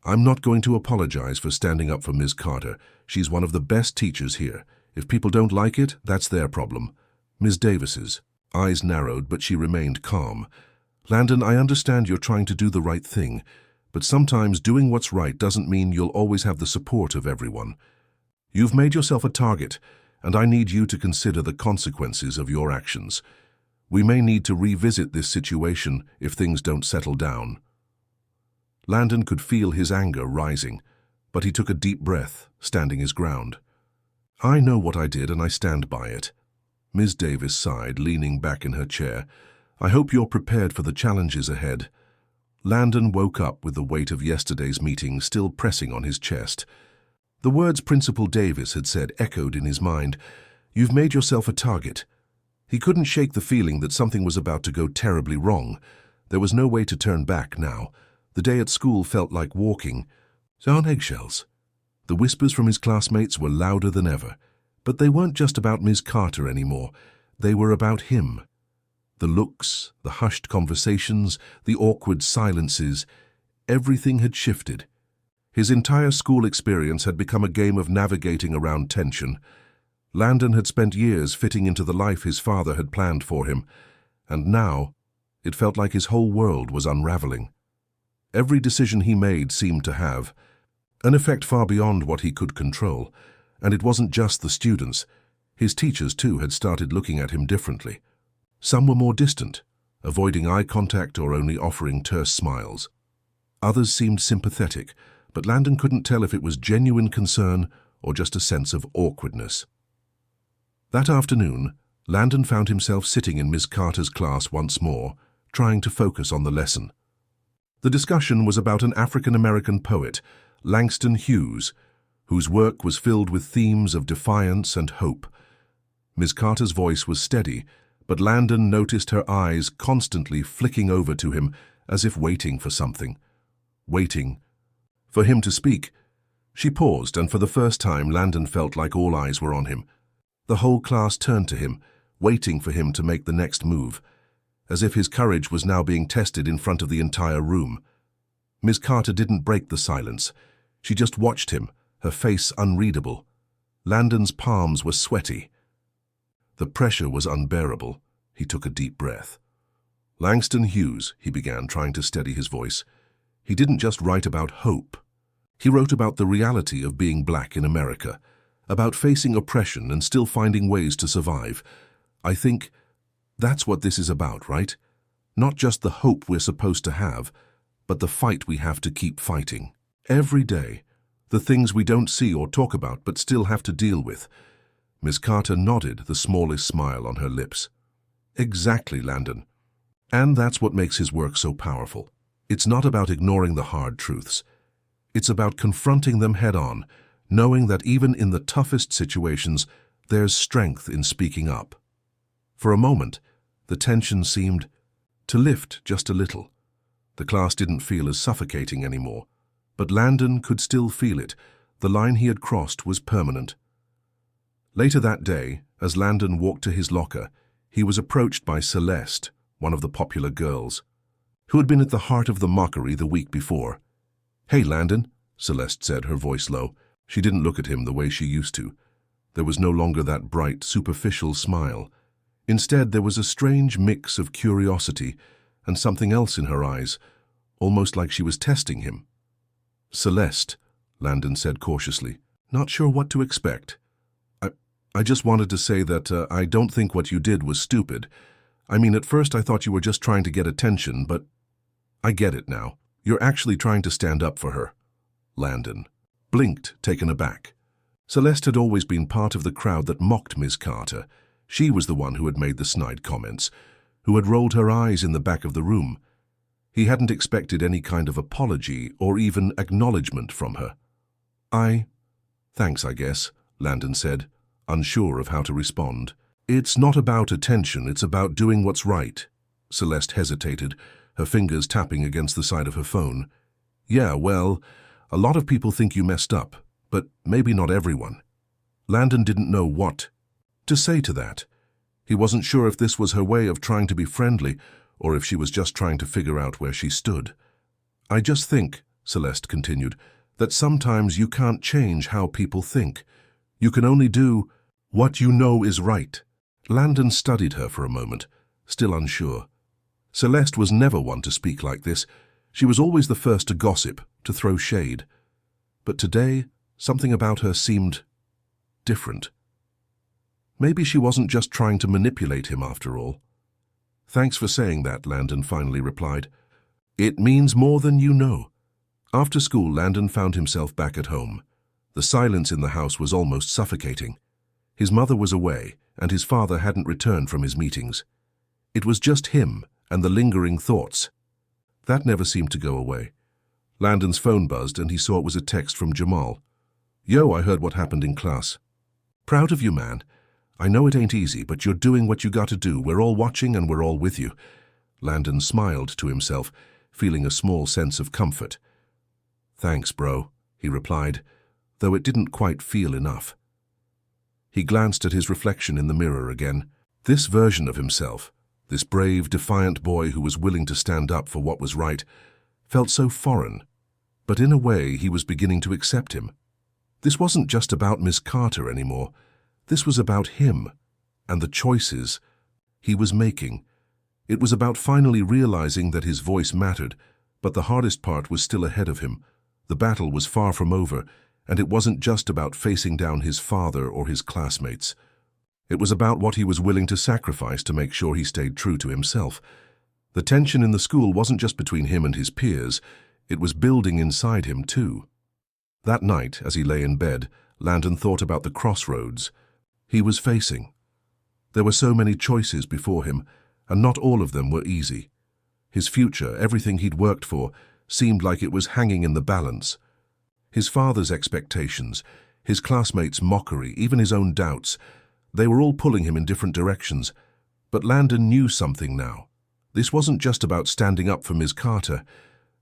"I'm not going to apologize for standing up for Ms. Carter. She's one of the best teachers here. If people don't like it, that's their problem." Ms. Davis's eyes narrowed, but she remained calm. "Landon, I understand you're trying to do the right thing, but sometimes doing what's right doesn't mean you'll always have the support of everyone. You've made yourself a target, and I need you to consider the consequences of your actions. We may need to revisit this situation if things don't settle down." Landon could feel his anger rising, but he took a deep breath, standing his ground. "I know what I did, and I stand by it." Ms. Davis sighed, leaning back in her chair. "I hope you're prepared for the challenges ahead." Landon woke up with the weight of yesterday's meeting still pressing on his chest. The words Principal Davis had said echoed in his mind. "You've made yourself a target." He couldn't shake the feeling that something was about to go terribly wrong. There was no way to turn back now. The day at school felt like walking on eggshells. The whispers from his classmates were louder than ever. But they weren't just about Ms. Carter anymore. They were about him. The looks, the hushed conversations, the awkward silences, everything had shifted. His entire school experience had become a game of navigating around tension. Landon had spent years fitting into the life his father had planned for him, and now it felt like his whole world was unraveling. Every decision he made seemed to have an effect far beyond what he could control, and it wasn't just the students. His teachers, too, had started looking at him differently. Some were more distant, avoiding eye contact or only offering terse smiles. Others seemed sympathetic, but Landon couldn't tell if it was genuine concern or just a sense of awkwardness. That afternoon, Landon found himself sitting in Miss Carter's class once more, trying to focus on the lesson. The discussion was about an African-American poet, Langston Hughes, whose work was filled with themes of defiance and hope. Miss Carter's voice was steady, but Landon noticed her eyes constantly flicking over to him as if waiting for something. Waiting for him to speak. She paused, and for the first time Landon felt like all eyes were on him. The whole class turned to him, waiting for him to make the next move, as if his courage was now being tested in front of the entire room. Miss Carter didn't break the silence. She just watched him, her face unreadable. Landon's palms were sweaty. The pressure was unbearable. He took a deep breath. Langston Hughes, he began, trying to steady his voice. He didn't just write about hope. He wrote about the reality of being black in America, about facing oppression and still finding ways to survive. I think that's what this is about, right? Not just the hope we're supposed to have, but the fight we have to keep fighting. Every day, the things we don't see or talk about but still have to deal with. Miss Carter nodded, the smallest smile on her lips. Exactly, Landon. And that's what makes his work so powerful. It's not about ignoring the hard truths. It's about confronting them head-on, knowing that even in the toughest situations, there's strength in speaking up. For a moment, the tension seemed to lift just a little. The class didn't feel as suffocating anymore, but Landon could still feel it. The line he had crossed was permanent. Later that day, as Landon walked to his locker, he was approached by Celeste, one of the popular girls, who had been at the heart of the mockery the week before. "Hey, Landon," Celeste said, her voice low. She didn't look at him the way she used to. There was no longer that bright, superficial smile. Instead, there was a strange mix of curiosity and something else in her eyes, almost like she was testing him. "Celeste," Landon said cautiously, "not sure what to expect. I just wanted to say that I don't think what you did was stupid. I mean, at first I thought you were just trying to get attention, but I get it now. You're actually trying to stand up for her." Landon blinked, taken aback. Celeste had always been part of the crowd that mocked Miss Carter. She was the one who had made the snide comments, who had rolled her eyes in the back of the room. He hadn't expected any kind of apology or even acknowledgement from her. Thanks, I guess," Landon said, unsure of how to respond. "It's not about attention, it's about doing what's right." Celeste hesitated, her fingers tapping against the side of her phone. "Yeah, well, a lot of people think you messed up, but maybe not everyone." Landon didn't know what to say to that. He wasn't sure if this was her way of trying to be friendly or if she was just trying to figure out where she stood. "I just think," Celeste continued, "that sometimes you can't change how people think. You can only do what you know is right." Landon studied her for a moment, still unsure. Celeste was never one to speak like this. She was always the first to gossip, to throw shade. But today, something about her seemed different. Maybe she wasn't just trying to manipulate him after all. "Thanks for saying that," Landon finally replied. "It means more than you know." After school, Landon found himself back at home. The silence in the house was almost suffocating. His mother was away, and his father hadn't returned from his meetings. It was just him and the lingering thoughts. That never seemed to go away. Landon's phone buzzed, and he saw it was a text from Jamal. "Yo, I heard what happened in class. Proud of you, man. I know it ain't easy, but you're doing what you gotta do. We're all watching and we're all with you." Landon smiled to himself, feeling a small sense of comfort. "Thanks, bro," he replied, though it didn't quite feel enough. He glanced at his reflection in the mirror again. This version of himself, this brave, defiant boy who was willing to stand up for what was right, felt so foreign. But in a way, he was beginning to accept him. This wasn't just about Miss Carter anymore. This was about him and the choices he was making. It was about finally realizing that his voice mattered, but the hardest part was still ahead of him. The battle was far from over, and it wasn't just about facing down his father or his classmates. It was about what he was willing to sacrifice to make sure he stayed true to himself. The tension in the school wasn't just between him and his peers, it was building inside him too. That night, as he lay in bed, Landon thought about the crossroads he was facing. There were so many choices before him, and not all of them were easy. His future, everything he'd worked for, seemed like it was hanging in the balance. His father's expectations, his classmates' mockery, even his own doubts, they were all pulling him in different directions. But Landon knew something now. This wasn't just about standing up for Ms. Carter.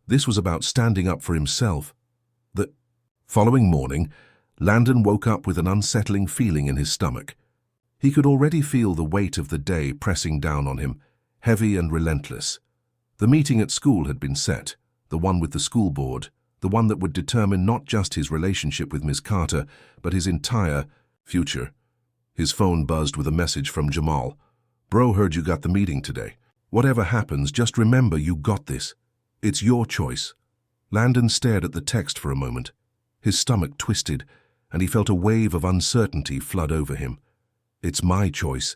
This was about standing up for himself. The following morning, Landon woke up with an unsettling feeling in his stomach. He could already feel the weight of the day pressing down on him, heavy and relentless. The meeting at school had been set, the one with the school board, the one that would determine not just his relationship with Ms. Carter, but his entire future. His phone buzzed with a message from Jamal. "Bro, heard you got the meeting today. Whatever happens, just remember you got this. It's your choice." Landon stared at the text for a moment. His stomach twisted, and he felt a wave of uncertainty flood over him. It's my choice.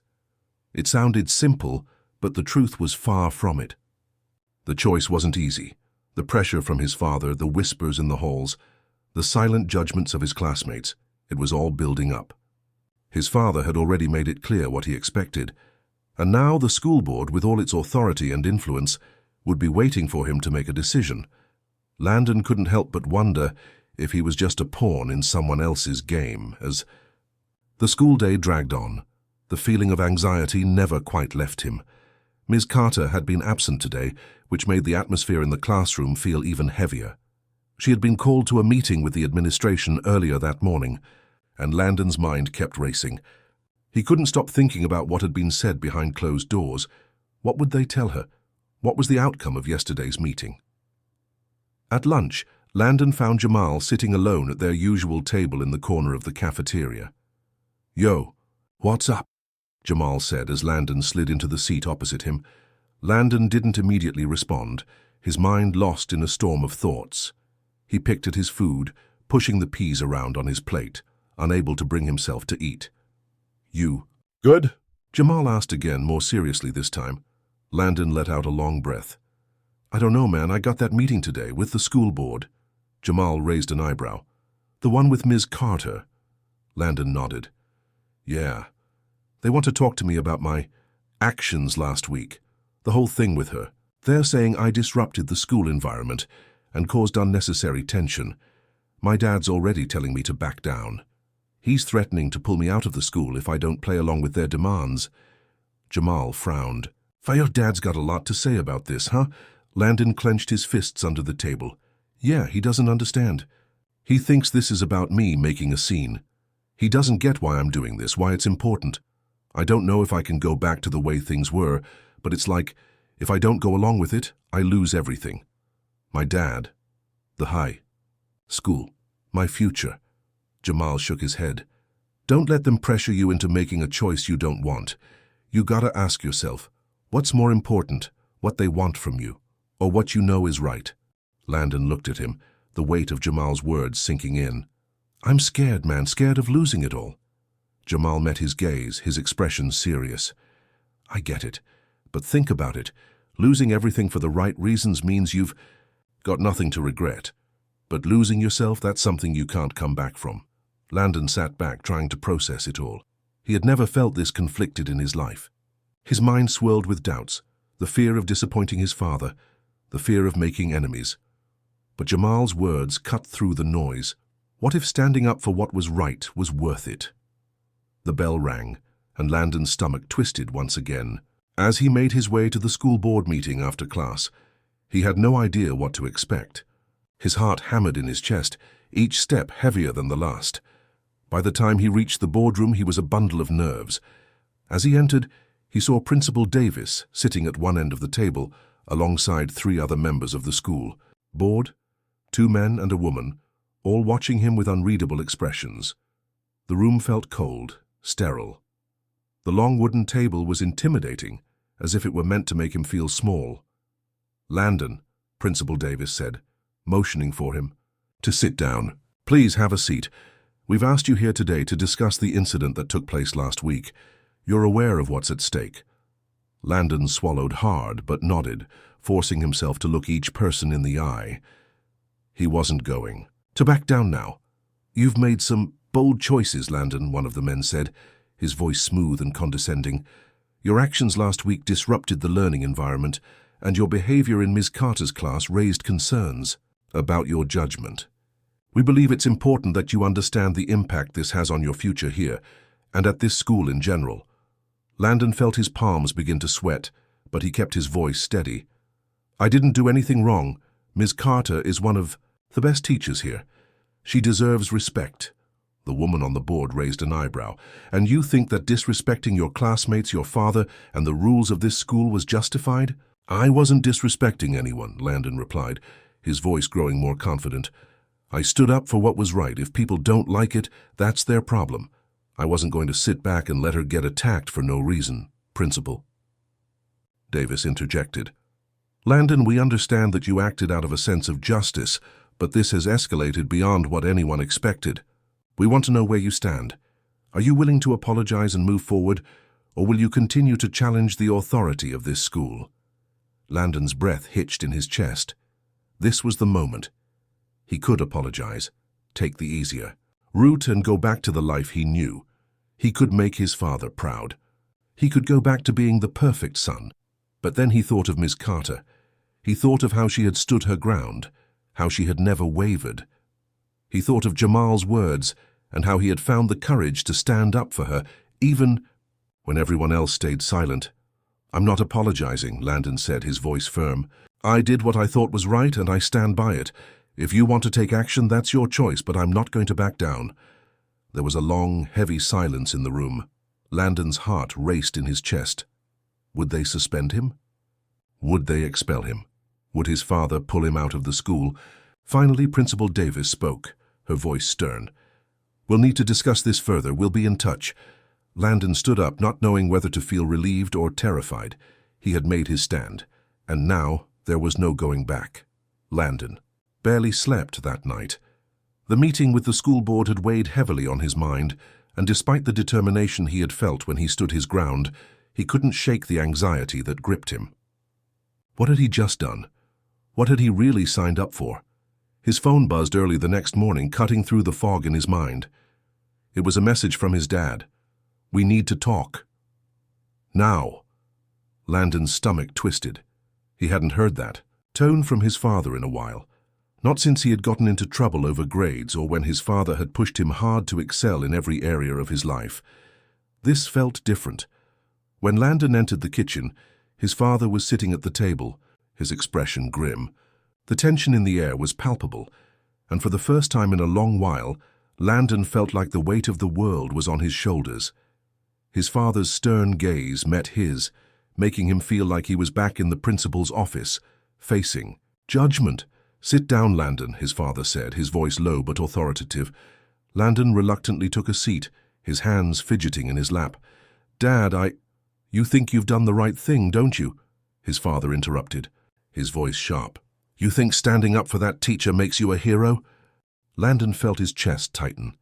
It sounded simple, but the truth was far from it. The choice wasn't easy. The pressure from his father, the whispers in the halls, the silent judgments of his classmates, it was all building up. His father had already made it clear what he expected, and now the school board, with all its authority and influence, would be waiting for him to make a decision. Landon couldn't help but wonder if he was just a pawn in someone else's game. As the school day dragged on, the feeling of anxiety never quite left him. Ms. Carter had been absent today, which made the atmosphere in the classroom feel even heavier. She had been called to a meeting with the administration earlier that morning, and Landon's mind kept racing. He couldn't stop thinking about what had been said behind closed doors. What would they tell her? What was the outcome of yesterday's meeting? At lunch, Landon found Jamal sitting alone at their usual table in the corner of the cafeteria. "Yo, what's up?" Jamal said as Landon slid into the seat opposite him. Landon didn't immediately respond, his mind lost in a storm of thoughts. He picked at his food, pushing the peas around on his plate, unable to bring himself to eat. "You good?" Jamal asked again, more seriously this time. Landon let out a long breath. "I don't know, man. I got that meeting today with the school board." Jamal raised an eyebrow. "The one with Ms. Carter?" Landon nodded. "Yeah. They want to talk to me about my actions last week, the whole thing with her. They're saying I disrupted the school environment and caused unnecessary tension. My dad's already telling me to back down. He's threatening to pull me out of the school if I don't play along with their demands." Jamal frowned. "Your dad's got a lot to say about this, huh?" Landon clenched his fists under the table. "Yeah, he doesn't understand. He thinks this is about me making a scene. He doesn't get why I'm doing this, why it's important. I don't know if I can go back to the way things were, but it's like, if I don't go along with it, I lose everything. My dad, the high school, my future." Jamal shook his head. "Don't let them pressure you into making a choice you don't want. You gotta ask yourself, what's more important, what they want from you, or what you know is right?" Landon looked at him, the weight of Jamal's words sinking in. "I'm scared, man, scared of losing it all." Jamal met his gaze, his expression serious. "I get it, but think about it. Losing everything for the right reasons means you've got nothing to regret. But losing yourself, that's something you can't come back from." Landon sat back, trying to process it all. He had never felt this conflicted in his life. His mind swirled with doubts, the fear of disappointing his father, the fear of making enemies. But Jamal's words cut through the noise. What if standing up for what was right was worth it? The bell rang, and Landon's stomach twisted once again. As he made his way to the school board meeting after class, he had no idea what to expect. His heart hammered in his chest, each step heavier than the last. By the time he reached the boardroom, he was a bundle of nerves. As he entered, he saw Principal Davis sitting at one end of the table, alongside 3 other members of the school board, 2 men and a woman, all watching him with unreadable expressions. The room felt cold, sterile. The long wooden table was intimidating, as if it were meant to make him feel small. "Landon," Principal Davis said, motioning for him to sit down. "Please have a seat. We've asked you here today to discuss the incident that took place last week. You're aware of what's at stake." Landon swallowed hard but nodded, forcing himself to look each person in the eye. He wasn't going to back down now. "You've made some bold choices, Landon," one of the men said, his voice smooth and condescending. "Your actions last week disrupted the learning environment, and your behavior in Ms. Carter's class raised concerns about your judgment. We believe it's important that you understand the impact this has on your future here, and at this school in general." Landon felt his palms begin to sweat, but he kept his voice steady. "I didn't do anything wrong. Ms. Carter is one of the best teachers here. She deserves respect." The woman on the board raised an eyebrow. "And you think that disrespecting your classmates, your father, and the rules of this school was justified?" "I wasn't disrespecting anyone," Landon replied, his voice growing more confident. "I stood up for what was right. If people don't like it, that's their problem. I wasn't going to sit back and let her get attacked for no reason, Principal." Davis interjected. "Landon, we understand that you acted out of a sense of justice, but this has escalated beyond what anyone expected. We want to know where you stand. Are you willing to apologize and move forward, or will you continue to challenge the authority of this school?" Landon's breath hitched in his chest. This was the moment. He could apologize, take the easier route and go back to the life he knew. He could make his father proud. He could go back to being the perfect son. But then he thought of Miss Carter. He thought of how she had stood her ground, how she had never wavered. He thought of Jamal's words and how he had found the courage to stand up for her, even when everyone else stayed silent. "I'm not apologizing," Landon said, his voice firm. "I did what I thought was right and I stand by it. If you want to take action, that's your choice, but I'm not going to back down." There was a long, heavy silence in the room. Landon's heart raced in his chest. Would they suspend him? Would they expel him? Would his father pull him out of the school? Finally, Principal Davis spoke, her voice stern. "We'll need to discuss this further. We'll be in touch." Landon stood up, not knowing whether to feel relieved or terrified. He had made his stand, and now there was no going back. Landon barely slept that night. The meeting with the school board had weighed heavily on his mind, and despite the determination he had felt when he stood his ground, he couldn't shake the anxiety that gripped him. What had he just done? What had he really signed up for? His phone buzzed early the next morning, cutting through the fog in his mind. It was a message from his dad. "We need to talk. Now." Landon's stomach twisted. He hadn't heard that tone from his father in a while. Not since he had gotten into trouble over grades or when his father had pushed him hard to excel in every area of his life. This felt different. When Landon entered the kitchen, his father was sitting at the table, his expression grim. The tension in the air was palpable, and for the first time in a long while, Landon felt like the weight of the world was on his shoulders. His father's stern gaze met his, making him feel like he was back in the principal's office, facing judgment. "Sit down, Landon," his father said, his voice low but authoritative. Landon reluctantly took a seat, his hands fidgeting in his lap. "Dad, You think you've done the right thing, don't you?" his father interrupted, his voice sharp. "You think standing up for that teacher makes you a hero?" Landon felt his chest tighten.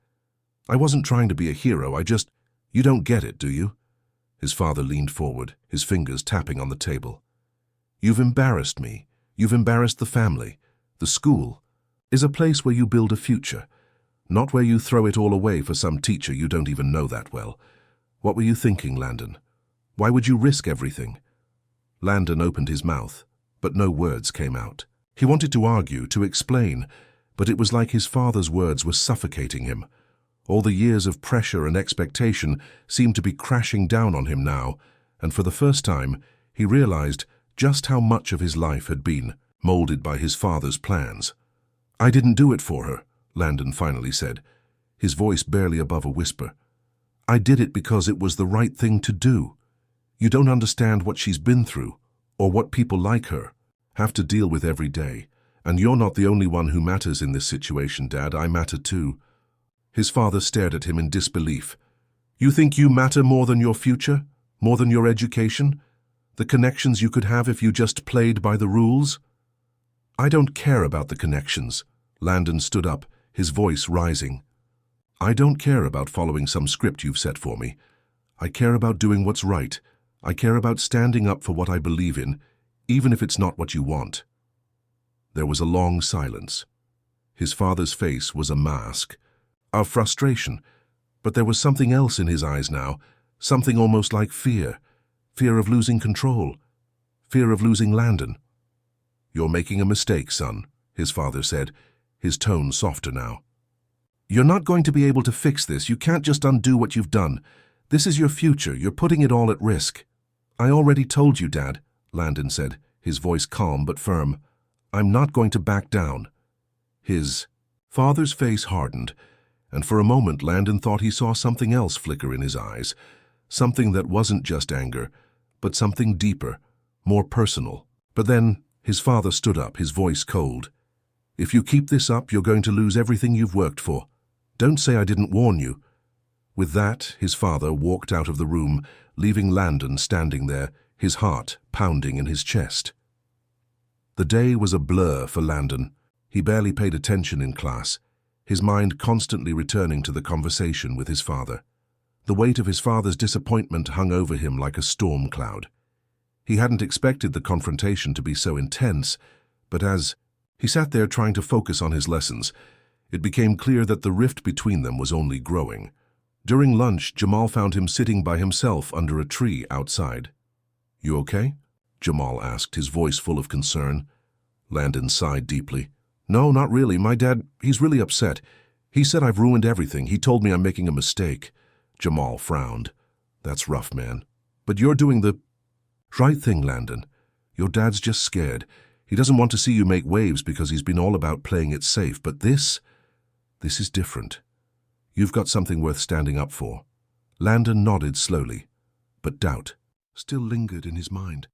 "I wasn't trying to be a hero, You don't get it, do you?" His father leaned forward, his fingers tapping on the table. "You've embarrassed me. You've embarrassed the family. The school is a place where you build a future, not where you throw it all away for some teacher you don't even know that well. What were you thinking, Landon? Why would you risk everything?" Landon opened his mouth, but no words came out. He wanted to argue, to explain, but it was like his father's words were suffocating him. All the years of pressure and expectation seemed to be crashing down on him now, and for the first time, he realized just how much of his life had been molded by his father's plans. "I didn't do it for her," Landon finally said, his voice barely above a whisper. "I did it because it was the right thing to do. You don't understand what she's been through, or what people like her have to deal with every day. And you're not the only one who matters in this situation, Dad. I matter too." His father stared at him in disbelief. "You think you matter more than your future? More than your education? The connections you could have if you just played by the rules?" "I don't care about the connections." Landon stood up, his voice rising. "I don't care about following some script you've set for me. I care about doing what's right. I care about standing up for what I believe in, even if it's not what you want." There was a long silence. His father's face was a mask of frustration, but there was something else in his eyes now, something almost like fear. Fear of losing control. Fear of losing Landon. "You're making a mistake, son," his father said, his tone softer now. "You're not going to be able to fix this. You can't just undo what you've done. This is your future. You're putting it all at risk." "I already told you, Dad," Landon said, his voice calm but firm. "I'm not going to back down." His father's face hardened, and for a moment Landon thought he saw something else flicker in his eyes, something that wasn't just anger, but something deeper, more personal. But then his father stood up, his voice cold. "If you keep this up, you're going to lose everything you've worked for. Don't say I didn't warn you." With that, his father walked out of the room, leaving Landon standing there, his heart pounding in his chest. The day was a blur for Landon. He barely paid attention in class, his mind constantly returning to the conversation with his father. The weight of his father's disappointment hung over him like a storm cloud. He hadn't expected the confrontation to be so intense, but as he sat there trying to focus on his lessons, it became clear that the rift between them was only growing. During lunch, Jamal found him sitting by himself under a tree outside. "You okay?" Jamal asked, his voice full of concern. Landon sighed deeply. "No, not really. My dad, he's really upset. He said I've ruined everything. He told me I'm making a mistake." Jamal frowned. "That's rough, man. But you're doing the right thing, Landon. Your dad's just scared. He doesn't want to see you make waves because he's been all about playing it safe. But this is different. You've got something worth standing up for." Landon nodded slowly, but doubt still lingered in his mind.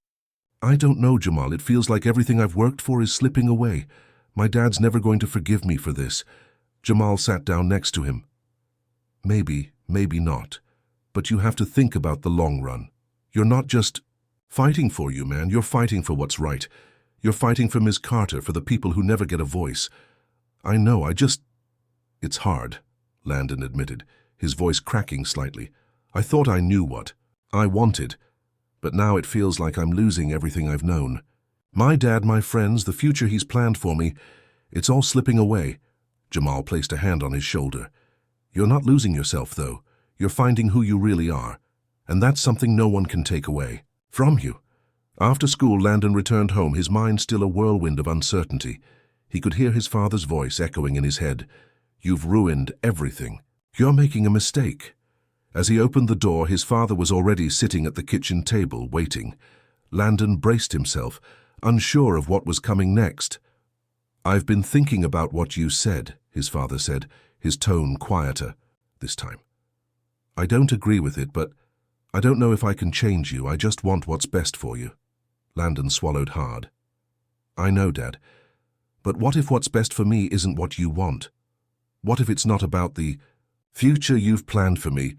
"I don't know, Jamal. It feels like everything I've worked for is slipping away. My dad's never going to forgive me for this." Jamal sat down next to him. "Maybe, maybe not. But you have to think about the long run. You're not just fighting for you, man. You're fighting for what's right. You're fighting for Ms. Carter, for the people who never get a voice. I know, It's hard," Landon admitted, his voice cracking slightly. "I thought I knew what I wanted, but now it feels like I'm losing everything I've known. My dad, my friends, the future he's planned for me, it's all slipping away." Jamal placed a hand on his shoulder. "You're not losing yourself, though. You're finding who you really are, and that's something no one can take away from you." After school, Landon returned home, his mind still a whirlwind of uncertainty. He could hear his father's voice echoing in his head. "You've ruined everything. You're making a mistake." As he opened the door, his father was already sitting at the kitchen table, waiting. Landon braced himself, unsure of what was coming next. "I've been thinking about what you said," his father said, his tone quieter this time. "I don't agree with it, but I don't know if I can change you. I just want what's best for you." Landon swallowed hard. "I know, Dad. But what if what's best for me isn't what you want? What if it's not about the future you've planned for me,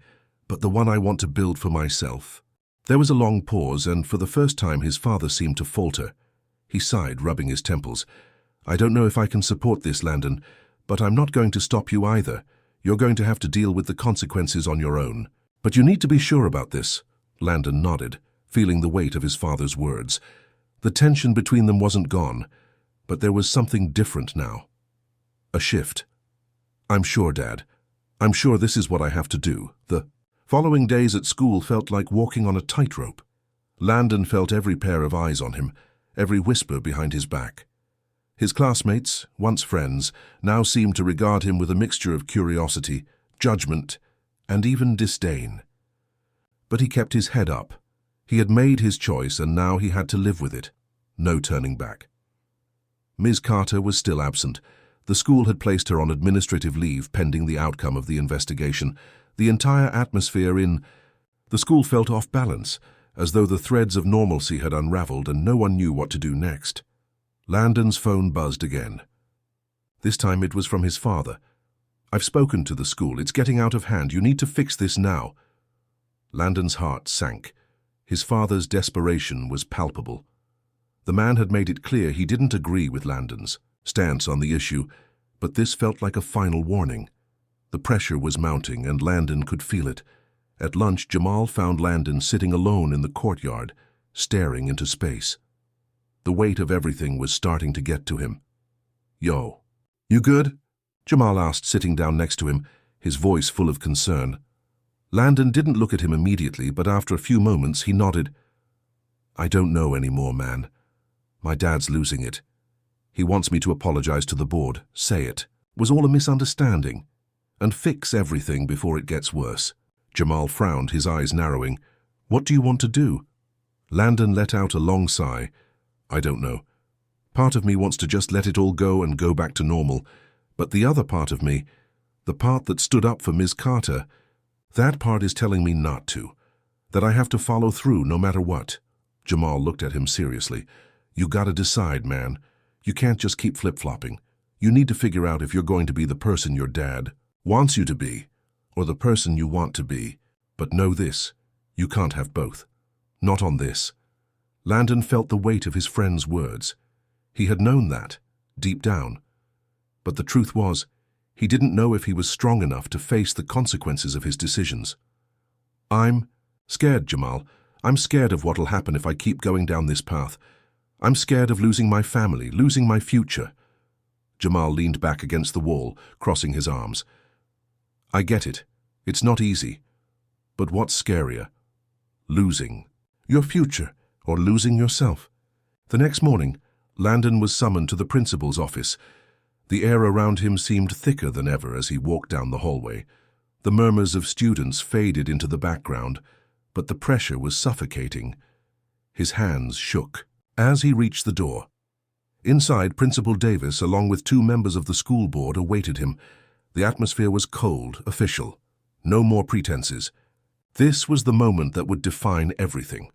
but the one I want to build for myself?" There was a long pause, and for the first time his father seemed to falter. He sighed, rubbing his temples. "I don't know if I can support this, Landon, but I'm not going to stop you either. You're going to have to deal with the consequences on your own. But you need to be sure about this." Landon nodded, feeling the weight of his father's words. The tension between them wasn't gone, but there was something different now. A shift. "I'm sure, Dad. I'm sure this is what I have to do." The following days at school felt like walking on a tightrope. Landon felt every pair of eyes on him, every whisper behind his back. His classmates, once friends, now seemed to regard him with a mixture of curiosity, judgment, and even disdain. But he kept his head up. He had made his choice, and now he had to live with it. No turning back. Ms. Carter was still absent. The school had placed her on administrative leave pending the outcome of the investigation. The entire atmosphere in the school felt off balance, as though the threads of normalcy had unraveled and no one knew what to do next. Landon's phone buzzed again. This time it was from his father. "I've spoken to the school. It's getting out of hand. You need to fix this now." Landon's heart sank. His father's desperation was palpable. The man had made it clear he didn't agree with Landon's stance on the issue, but this felt like a final warning. The pressure was mounting, and Landon could feel it. At lunch, Jamal found Landon sitting alone in the courtyard, staring into space. The weight of everything was starting to get to him. "Yo, you good?" Jamal asked, sitting down next to him, his voice full of concern. Landon didn't look at him immediately, but after a few moments he nodded. "I don't know anymore, man. My dad's losing it. He wants me to apologize to the board, say it was all a misunderstanding, and fix everything before it gets worse." Jamal frowned, his eyes narrowing. "What do you want to do?" Landon let out a long sigh. "I don't know. Part of me wants to just let it all go and go back to normal, but the other part of me, the part that stood up for Ms. Carter, that part is telling me not to, that I have to follow through no matter what." Jamal looked at him seriously. "You gotta decide, man. You can't just keep flip-flopping. You need to figure out if you're going to be the person your dad wants you to be, or the person you want to be. But know this, you can't have both. Not on this." Landon felt the weight of his friend's words. He had known that, deep down. But the truth was, he didn't know if he was strong enough to face the consequences of his decisions. "I'm scared, Jamal. I'm scared of what'll happen if I keep going down this path. I'm scared of losing my family, losing my future." Jamal leaned back against the wall, crossing his arms. "I get it. It's not easy. But what's scarier? Losing your future or losing yourself?" The next morning, Landon was summoned to the principal's office. The air around him seemed thicker than ever as he walked down the hallway. The murmurs of students faded into the background, but the pressure was suffocating. His hands shook as he reached the door. Inside, Principal Davis, along with 2 members of the school board, awaited him. The atmosphere was cold, official. No more pretenses. This was the moment that would define everything.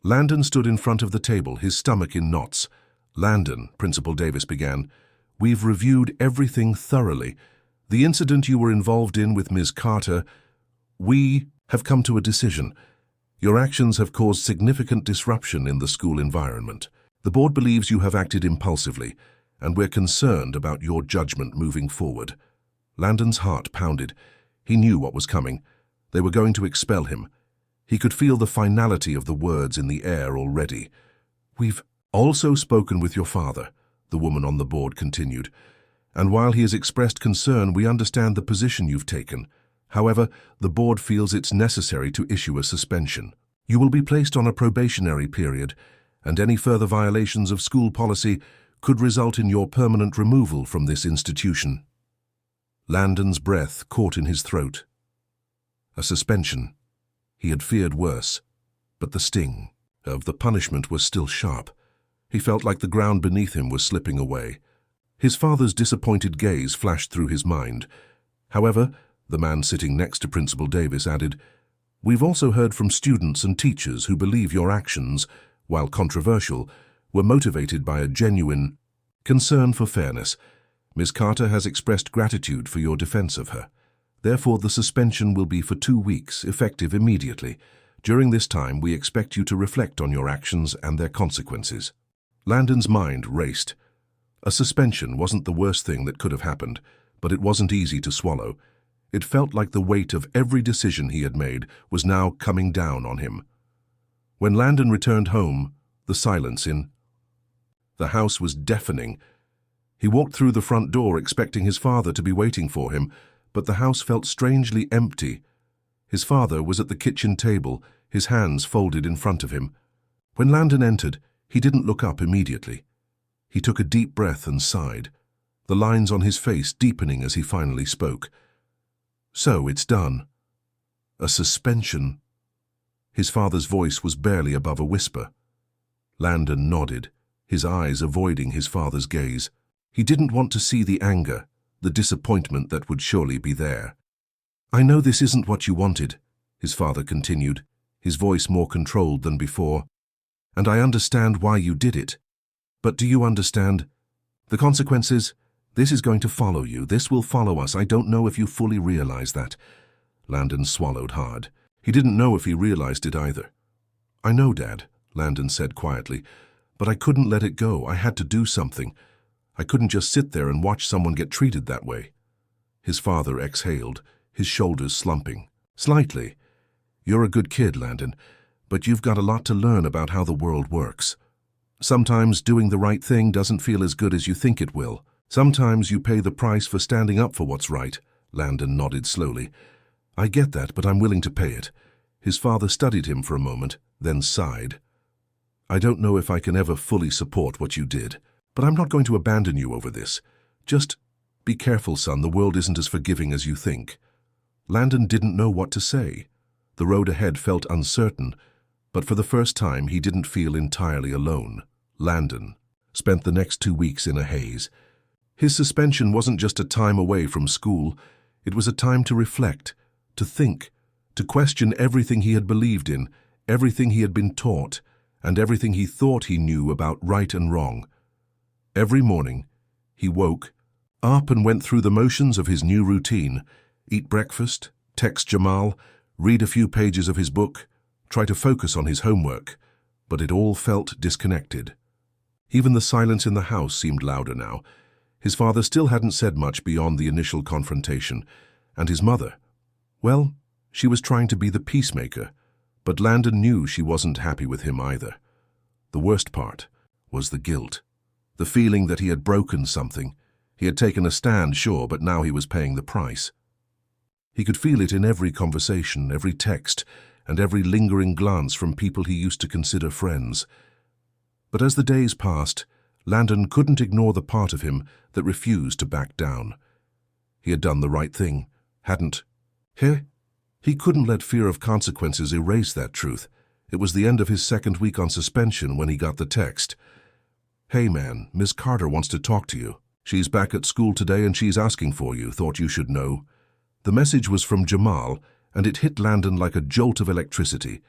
Landon stood in front of the table, his stomach in knots. "Landon," Principal Davis began, "we've reviewed everything thoroughly. The incident you were involved in with Ms. Carter, we have come to a decision. Your actions have caused significant disruption in the school environment. The board believes you have acted impulsively, and we're concerned about your judgment moving forward." Landon's heart pounded. He knew what was coming. They were going to expel him. He could feel the finality of the words in the air already. "We've also spoken with your father," the woman on the board continued, "and while he has expressed concern, we understand the position you've taken. However, the board feels it's necessary to issue a suspension. You will be placed on a probationary period, and any further violations of school policy could result in your permanent removal from this institution." Landon's breath caught in his throat. A suspension. He had feared worse, but the sting of the punishment was still sharp. He felt like the ground beneath him was slipping away. His father's disappointed gaze flashed through his mind. However, the man sitting next to Principal Davis added, "We've also heard from students and teachers who believe your actions, while controversial, were motivated by a genuine concern for fairness. Ms. Carter has expressed gratitude for your defense of her. Therefore, the suspension will be for 2 weeks, effective immediately. During this time, we expect you to reflect on your actions and their consequences." Landon's mind raced. A suspension wasn't the worst thing that could have happened, but it wasn't easy to swallow. It felt like the weight of every decision he had made was now coming down on him. When Landon returned home, the silence in the house was deafening. He walked through the front door expecting his father to be waiting for him, but the house felt strangely empty. His father was at the kitchen table, his hands folded in front of him. When Landon entered, he didn't look up immediately. He took a deep breath and sighed, the lines on his face deepening as he finally spoke. "So it's done. A suspension." His father's voice was barely above a whisper. Landon nodded, his eyes avoiding his father's gaze. He didn't want to see the anger, the disappointment that would surely be there. "I know this isn't what you wanted," his father continued, his voice more controlled than before, "and I understand why you did it. But do you understand the consequences? This is going to follow you. This will follow us. I don't know if you fully realize that." Landon swallowed hard. He didn't know if he realized it either. "I know, Dad," Landon said quietly, "but I couldn't let it go. I had to do something. I couldn't just sit there and watch someone get treated that way." His father exhaled, his shoulders slumping slightly. You're a good kid, Landon, but you've got a lot to learn about how the world works. Sometimes doing the right thing doesn't feel as good as you think it will. Sometimes you pay the price for standing up for what's right. Landon nodded slowly. I get that, but I'm willing to pay it. His father studied him for a moment, then sighed. I don't know if I can ever fully support what you did, but I'm not going to abandon you over this. Just be careful, son. The world isn't as forgiving as you think. Landon didn't know what to say. The road ahead felt uncertain, but for the first time he didn't feel entirely alone. Landon spent the next 2 weeks in a haze. His suspension wasn't just a time away from school. It was a time to reflect, to think, to question everything he had believed in, everything he had been taught, and everything he thought he knew about right and wrong. Every morning, he woke up and went through the motions of his new routine: eat breakfast, text Jamal, read a few pages of his book, try to focus on his homework, but it all felt disconnected. Even the silence in the house seemed louder now. His father still hadn't said much beyond the initial confrontation, and his mother, well, she was trying to be the peacemaker, but Landon knew she wasn't happy with him either. The worst part was the guilt, the feeling that he had broken something. He had taken a stand, sure, but now he was paying the price. He could feel it in every conversation, every text, and every lingering glance from people he used to consider friends. But as the days passed, Landon couldn't ignore the part of him that refused to back down. He had done the right thing, hadn't he? He couldn't let fear of consequences erase that truth. It was the end of his second week on suspension when he got the text. Hey man, Miss Carter wants to talk to you. She's back at school today and she's asking for you, thought you should know. The message was from Jamal, and it hit Landon like a jolt of electricity.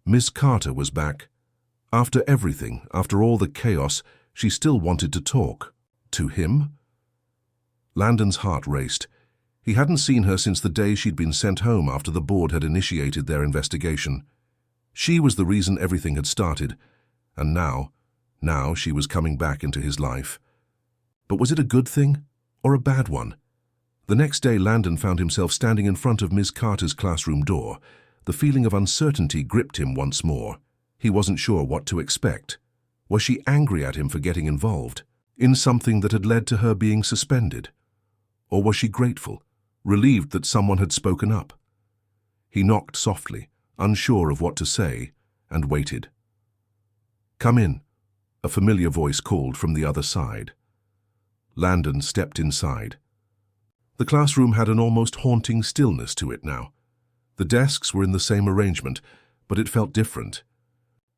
Miss Carter was back. After everything, after all the chaos, she still wanted to talk. To him? Landon's heart raced. He hadn't seen her since the day she'd been sent home after the board had initiated their investigation. She was the reason everything had started, and now she was coming back into his life. But was it a good thing or a bad one? The next day, Landon found himself standing in front of Miss Carter's classroom door. The feeling of uncertainty gripped him once more. He wasn't sure what to expect. Was she angry at him for getting involved in something that had led to her being suspended? Or was she grateful, relieved that someone had spoken up? He knocked softly, unsure of what to say, and waited. Come in, a familiar voice called from the other side. Landon stepped inside. The classroom had an almost haunting stillness to it now. The desks were in the same arrangement, but it felt different.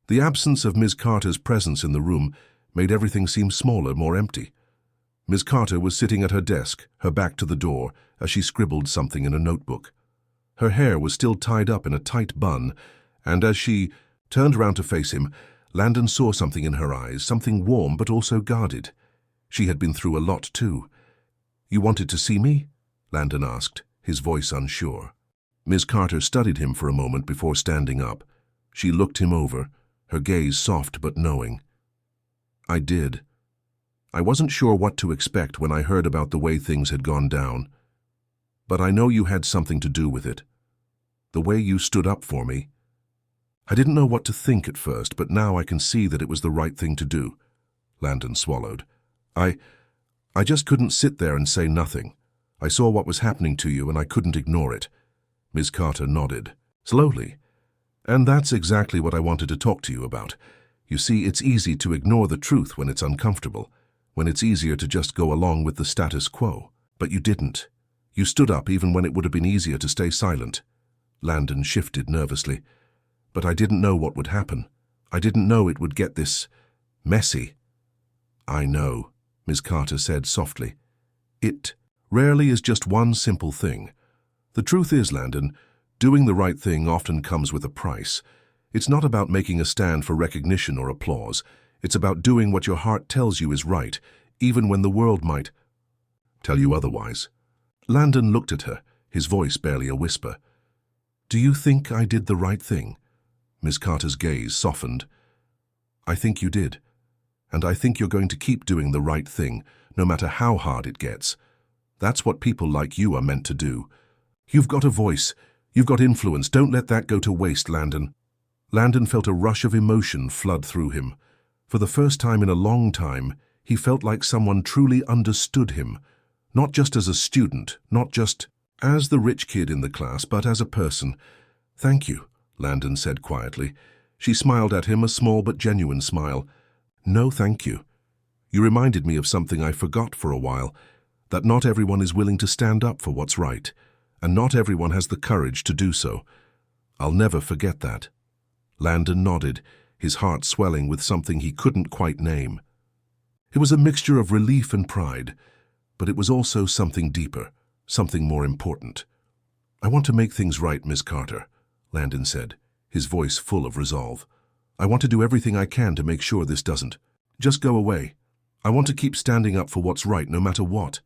The absence of Miss Carter's presence in the room made everything seem smaller, more empty. Miss Carter was sitting at her desk, her back to the door, as she scribbled something in a notebook. Her hair was still tied up in a tight bun, and as she turned around to face him, Landon saw something in her eyes, something warm but also guarded. She had been through a lot too. You wanted to see me? Landon asked, his voice unsure. Miss Carter studied him for a moment before standing up. She looked him over, her gaze soft but knowing. I did. I wasn't sure what to expect when I heard about the way things had gone down. But I know you had something to do with it. The way you stood up for me. I didn't know what to think at first, but now I can see that it was the right thing to do. Landon swallowed. I just couldn't sit there and say nothing. I saw what was happening to you and I couldn't ignore it. Miss Carter nodded, slowly. And that's exactly what I wanted to talk to you about. You see, it's easy to ignore the truth when it's uncomfortable, when it's easier to just go along with the status quo. But you didn't. You stood up even when it would have been easier to stay silent. Landon shifted nervously. But I didn't know what would happen. I didn't know it would get this messy. I know, Miss Carter said softly. It rarely is just one simple thing. The truth is, Landon, doing the right thing often comes with a price. It's not about making a stand for recognition or applause. It's about doing what your heart tells you is right, even when the world might tell you otherwise. Landon looked at her, his voice barely a whisper. Do you think I did the right thing? Miss Carter's gaze softened. I think you did. And I think you're going to keep doing the right thing, no matter how hard it gets. That's what people like you are meant to do. You've got a voice. You've got influence. Don't let that go to waste, Landon. Landon felt a rush of emotion flood through him. For the first time in a long time, he felt like someone truly understood him, not just as a student, not just as the rich kid in the class, but as a person. "Thank you," Landon said quietly. She smiled at him, a small but genuine smile. "No, thank you. You reminded me of something I forgot for a while, that not everyone is willing to stand up for what's right, and not everyone has the courage to do so. I'll never forget that." Landon nodded, his heart swelling with something he couldn't quite name. It was a mixture of relief and pride, but it was also something deeper, something more important. "I want to make things right, Miss Carter," Landon said, his voice full of resolve. "I want to do everything I can to make sure this doesn't just go away. I want to keep standing up for what's right no matter what."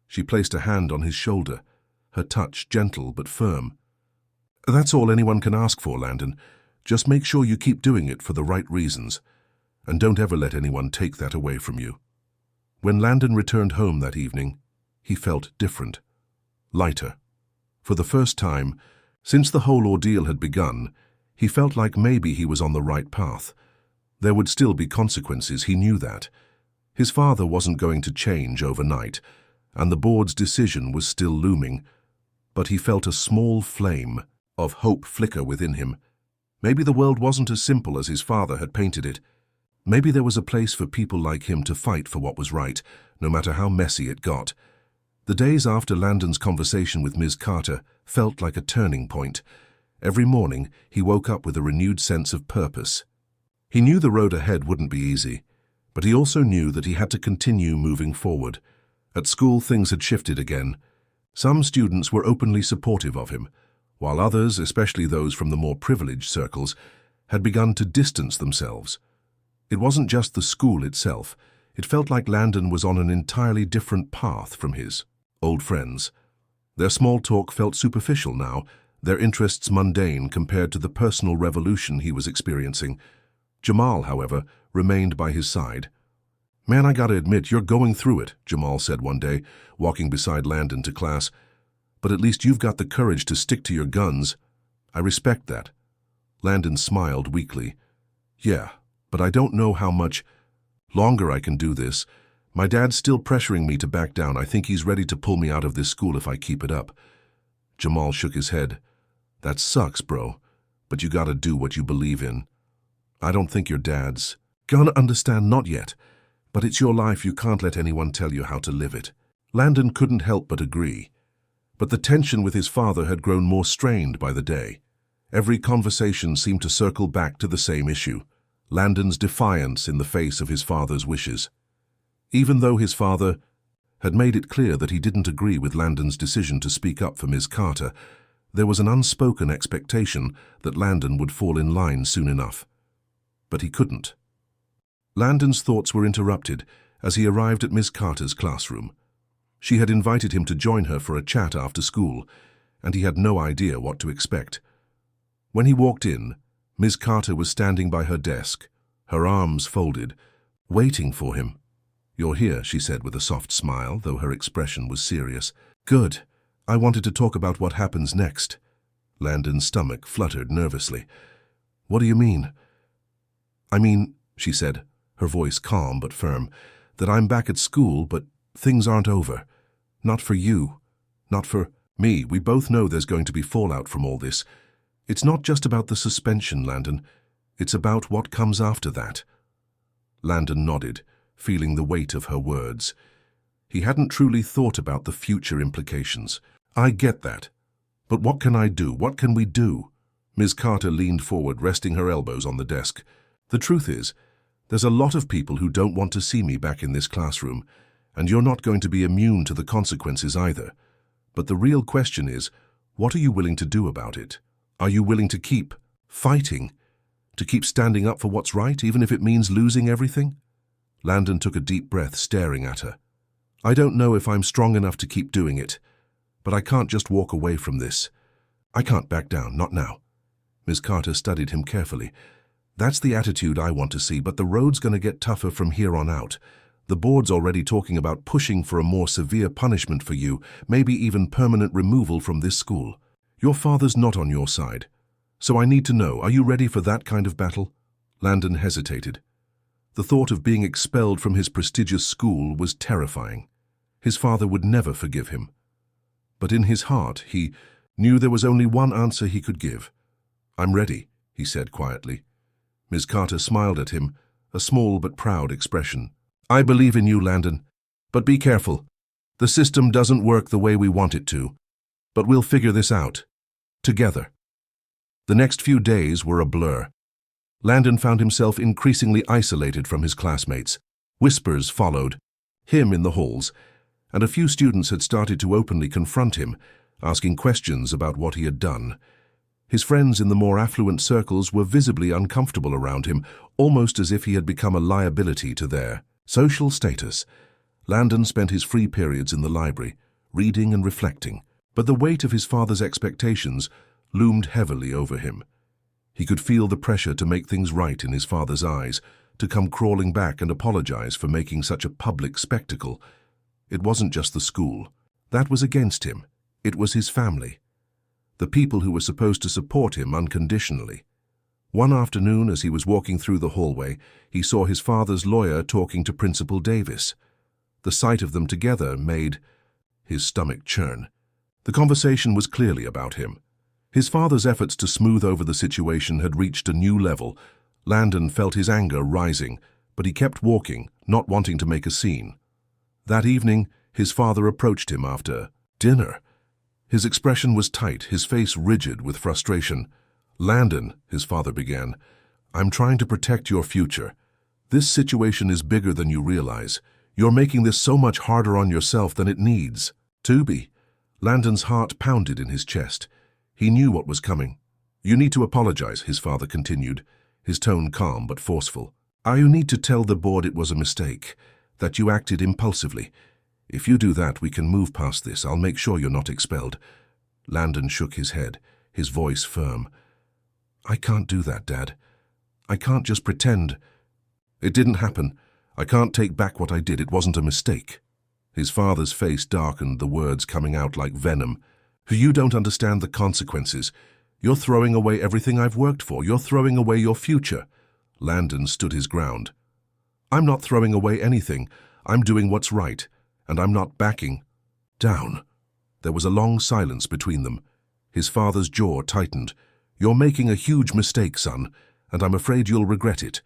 She placed a hand on his shoulder, her touch gentle but firm. "That's all anyone can ask for, Landon. Just make sure you keep doing it for the right reasons, and don't ever let anyone take that away from you." When Landon returned home that evening, he felt different, lighter. For the first time, since the whole ordeal had begun, he felt like maybe he was on the right path. There would still be consequences, he knew that. His father wasn't going to change overnight, and the board's decision was still looming, but he felt a small flame of hope flicker within him. Maybe the world wasn't as simple as his father had painted it. Maybe there was a place for people like him to fight for what was right, no matter how messy it got. The days after Landon's conversation with Ms. Carter felt like a turning point. Every morning, he woke up with a renewed sense of purpose. He knew the road ahead wouldn't be easy, but he also knew that he had to continue moving forward. At school, things had shifted again. Some students were openly supportive of him, while others, especially those from the more privileged circles, had begun to distance themselves. It wasn't just the school itself. It felt like Landon was on an entirely different path from his old friends. Their small talk felt superficial now, their interests mundane compared to the personal revolution he was experiencing. Jamal, however, remained by his side. "Man, I gotta admit, you're going through it," Jamal said one day, walking beside Landon to class. "But at least you've got the courage to stick to your guns. I respect that." Landon smiled weakly. "Yeah, but I don't know how much longer I can do this. My dad's still pressuring me to back down. I think he's ready to pull me out of this school if I keep it up." Jamal shook his head. "That sucks, bro, but you gotta do what you believe in. I don't think your dad's gonna understand, not yet, but it's your life. You can't let anyone tell you how to live it." Landon couldn't help but agree. But the tension with his father had grown more strained by the day. Every conversation seemed to circle back to the same issue, Landon's defiance in the face of his father's wishes. Even though his father had made it clear that he didn't agree with Landon's decision to speak up for Ms. Carter, there was an unspoken expectation that Landon would fall in line soon enough. But he couldn't. Landon's thoughts were interrupted as he arrived at Ms. Carter's classroom. She had invited him to join her for a chat after school, and he had no idea what to expect. When he walked in, Ms. Carter was standing by her desk, her arms folded, waiting for him. "You're here," she said with a soft smile, though her expression was serious. "Good. I wanted to talk about what happens next." Landon's stomach fluttered nervously. "What do you mean?" "I mean," she said, her voice calm but firm, "that I'm back at school, but things aren't over. Not for you. Not for me. We both know there's going to be fallout from all this. It's not just about the suspension, Landon. It's about what comes after that." Landon nodded, feeling the weight of her words. He hadn't truly thought about the future implications. "I get that. But what can I do? What can we do?" Ms. Carter leaned forward, resting her elbows on the desk. "The truth is, there's a lot of people who don't want to see me back in this classroom, and you're not going to be immune to the consequences either. But the real question is, what are you willing to do about it? Are you willing to keep fighting? To keep standing up for what's right, even if it means losing everything?" Landon took a deep breath, staring at her. "I don't know if I'm strong enough to keep doing it, but I can't just walk away from this. I can't back down, not now." Ms. Carter studied him carefully. "That's the attitude I want to see, but the road's going to get tougher from here on out. The board's already talking about pushing for a more severe punishment for you, maybe even permanent removal from this school. Your father's not on your side. So I need to know, are you ready for that kind of battle? Landon hesitated. The thought of being expelled from his prestigious school was terrifying. His father would never forgive him. But in his heart, he knew there was only one answer he could give. I'm ready, he said quietly. Ms. Carter smiled at him, a small but proud expression. I believe in you, Landon. But be careful. The system doesn't work the way we want it to. But we'll figure this out. Together. The next few days were a blur. Landon found himself increasingly isolated from his classmates. Whispers followed, him in the halls, and a few students had started to openly confront him, asking questions about what he had done. His friends in the more affluent circles were visibly uncomfortable around him, almost as if he had become a liability to their social status. Landon spent his free periods in the library, reading and reflecting, but the weight of his father's expectations loomed heavily over him. He could feel the pressure to make things right in his father's eyes, to come crawling back and apologize for making such a public spectacle. It wasn't just the school. That was against him. It was his family. The people who were supposed to support him unconditionally. One afternoon, as he was walking through the hallway, he saw his father's lawyer talking to Principal Davis. The sight of them together made his stomach churn. The conversation was clearly about him. His father's efforts to smooth over the situation had reached a new level. Landon felt his anger rising, but he kept walking, not wanting to make a scene. That evening, his father approached him after dinner. His expression was tight, his face rigid with frustration. Landon, his father began, I'm trying to protect your future. This situation is bigger than you realize. You're making this so much harder on yourself than it needs to be. Landon's heart pounded in his chest. He knew what was coming. You need to apologize, his father continued, his tone calm but forceful. You need to tell the board it was a mistake, that you acted impulsively. If you do that, we can move past this. I'll make sure you're not expelled. Landon shook his head, his voice firm. I can't do that, Dad. I can't just pretend. It didn't happen. I can't take back what I did. It wasn't a mistake. His father's face darkened, the words coming out like venom. You don't understand the consequences. You're throwing away everything I've worked for. You're throwing away your future. Landon stood his ground. I'm not throwing away anything. I'm doing what's right, and I'm not backing down. There was a long silence between them. His father's jaw tightened. You're making a huge mistake, son, and I'm afraid you'll regret it.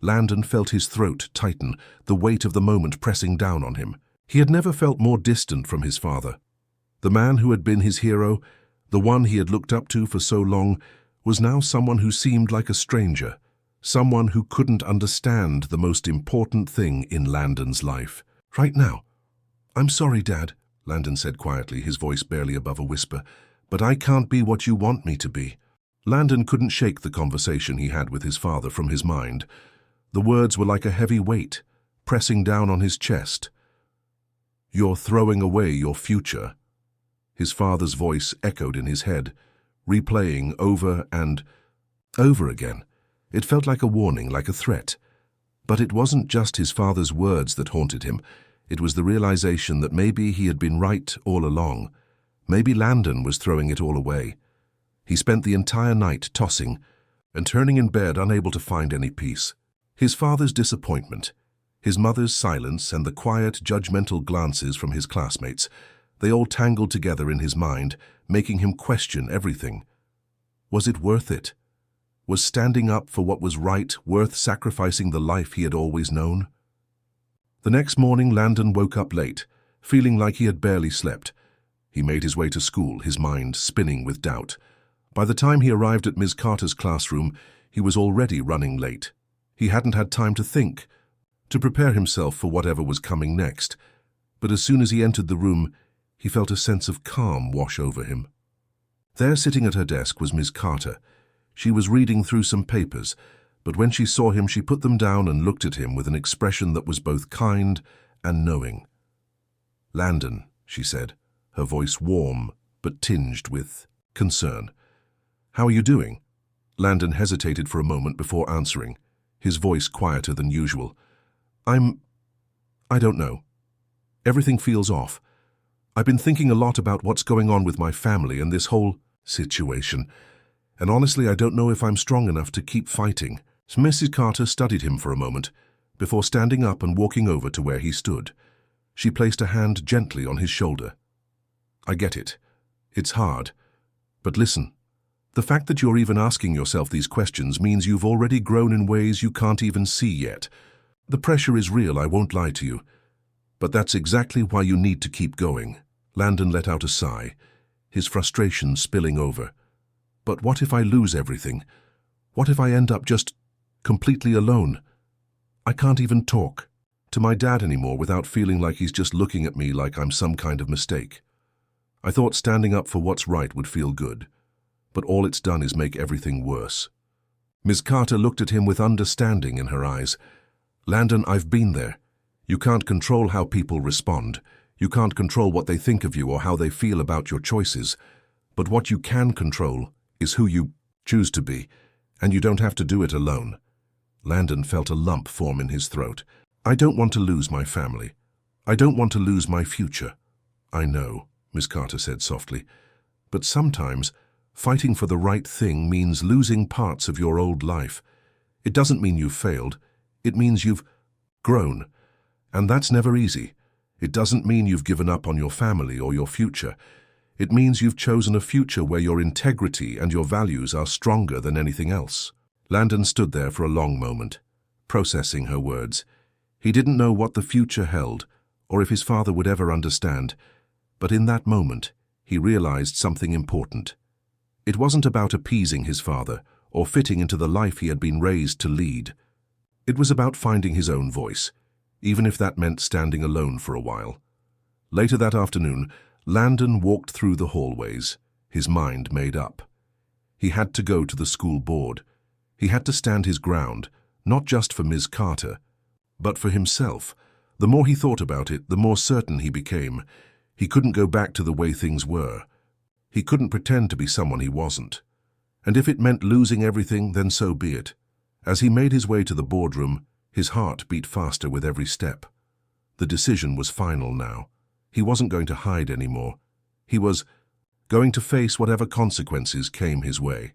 Landon felt his throat tighten, the weight of the moment pressing down on him. He had never felt more distant from his father. The man who had been his hero, the one he had looked up to for so long, was now someone who seemed like a stranger, someone who couldn't understand the most important thing in Landon's life. Right now. I'm sorry, Dad, Landon said quietly, his voice barely above a whisper, but I can't be what you want me to be. Landon couldn't shake the conversation he had with his father from his mind. The words were like a heavy weight, pressing down on his chest. You're throwing away your future. His father's voice echoed in his head, replaying over and over again. It felt like a warning, like a threat. But it wasn't just his father's words that haunted him. It was the realization that maybe he had been right all along. Maybe Landon was throwing it all away. He spent the entire night tossing and turning in bed, unable to find any peace. His father's disappointment, his mother's silence, and the quiet, judgmental glances from his classmates, they all tangled together in his mind, making him question everything. Was it worth it? Was standing up for what was right worth sacrificing the life he had always known? The next morning, Landon woke up late, feeling like he had barely slept. He made his way to school, his mind spinning with doubt. By the time he arrived at Ms. Carter's classroom, he was already running late. He hadn't had time to think, to prepare himself for whatever was coming next. But as soon as he entered the room, he felt a sense of calm wash over him. There, sitting at her desk, was Ms. Carter. She was reading through some papers, but when she saw him, she put them down and looked at him with an expression that was both kind and knowing. Landon, she said, her voice warm but tinged with concern. How are you doing? Landon hesitated for a moment before answering, his voice quieter than usual. I don't know. Everything feels off. I've been thinking a lot about what's going on with my family and this whole situation. And honestly, I don't know if I'm strong enough to keep fighting. Mrs. Carter studied him for a moment, before standing up and walking over to where he stood. She placed a hand gently on his shoulder. I get it. It's hard. But listen, the fact that you're even asking yourself these questions means you've already grown in ways you can't even see yet. The pressure is real, I won't lie to you. But that's exactly why you need to keep going. Landon let out a sigh, his frustration spilling over. But what if I lose everything? What if I end up just completely alone? I can't even talk to my dad anymore without feeling like he's just looking at me like I'm some kind of mistake. I thought standing up for what's right would feel good, but all it's done is make everything worse. Ms. Carter looked at him with understanding in her eyes. Landon, I've been there. You can't control how people respond. You can't control what they think of you or how they feel about your choices. But what you can control is who you choose to be, and you don't have to do it alone. Landon felt a lump form in his throat. I don't want to lose my family. I don't want to lose my future. I know, Miss Carter said softly, but sometimes fighting for the right thing means losing parts of your old life. It doesn't mean you've failed. It means you've grown. And that's never easy. It doesn't mean you've given up on your family or your future. It means you've chosen a future where your integrity and your values are stronger than anything else. Landon stood there for a long moment, processing her words. He didn't know what the future held, or if his father would ever understand, but in that moment, he realized something important. It wasn't about appeasing his father or fitting into the life he had been raised to lead. It was about finding his own voice, even if that meant standing alone for a while. Later that afternoon, Landon walked through the hallways, his mind made up. He had to go to the school board. He had to stand his ground, not just for Ms. Carter, but for himself. The more he thought about it, the more certain he became. He couldn't go back to the way things were. He couldn't pretend to be someone he wasn't. And if it meant losing everything, then so be it. As he made his way to the boardroom, his heart beat faster with every step. The decision was final now. He wasn't going to hide anymore. He was going to face whatever consequences came his way.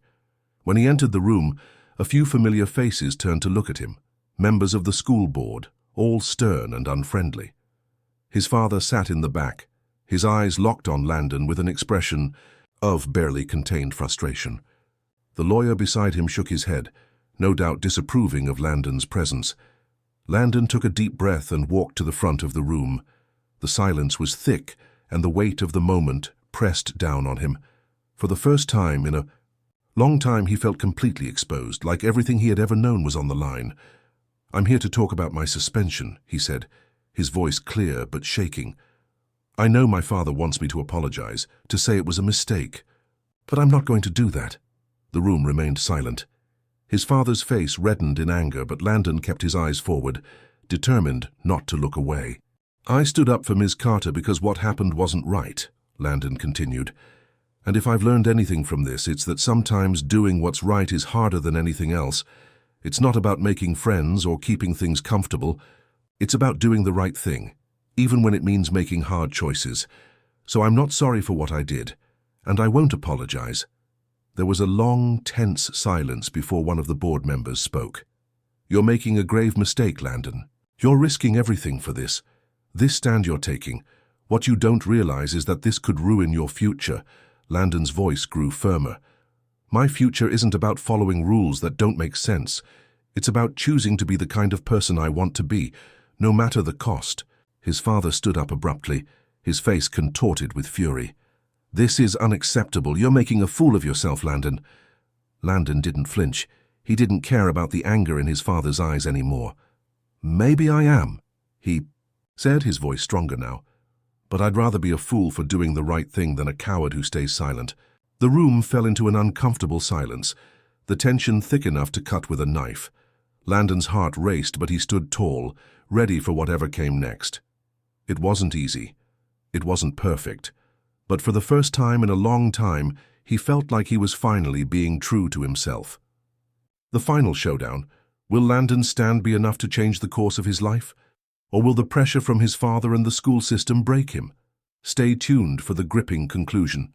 When he entered the room, a few familiar faces turned to look at him, members of the school board, all stern and unfriendly. His father sat in the back, his eyes locked on Landon with an expression of barely contained frustration. The lawyer beside him shook his head, no doubt disapproving of Landon's presence. Landon took a deep breath and walked to the front of the room. The silence was thick, and the weight of the moment pressed down on him. For the first time in a long time, he felt completely exposed, like everything he had ever known was on the line. I'm here to talk about my suspension, he said, his voice clear but shaking. I know my father wants me to apologize, to say it was a mistake, but I'm not going to do that. The room remained silent. His father's face reddened in anger, but Landon kept his eyes forward, determined not to look away. I stood up for Ms. Carter because what happened wasn't right, Landon continued. And if I've learned anything from this, it's that sometimes doing what's right is harder than anything else. It's not about making friends or keeping things comfortable. It's about doing the right thing, even when it means making hard choices. So I'm not sorry for what I did, and I won't apologize. There was a long, tense silence before one of the board members spoke. You're making a grave mistake, Landon. You're risking everything for this. This stand you're taking. What you don't realize is that this could ruin your future. Landon's voice grew firmer. My future isn't about following rules that don't make sense. It's about choosing to be the kind of person I want to be, no matter the cost. His father stood up abruptly, his face contorted with fury. This is unacceptable. You're making a fool of yourself, Landon. Landon didn't flinch. He didn't care about the anger in his father's eyes anymore. Maybe I am, he said, his voice stronger now. But I'd rather be a fool for doing the right thing than a coward who stays silent. The room fell into an uncomfortable silence, the tension thick enough to cut with a knife. Landon's heart raced, but he stood tall, ready for whatever came next. It wasn't easy. It wasn't perfect. But for the first time in a long time, he felt like he was finally being true to himself. The final showdown. Will Landon's stand be enough to change the course of his life? Or will the pressure from his father and the school system break him? Stay tuned for the gripping conclusion.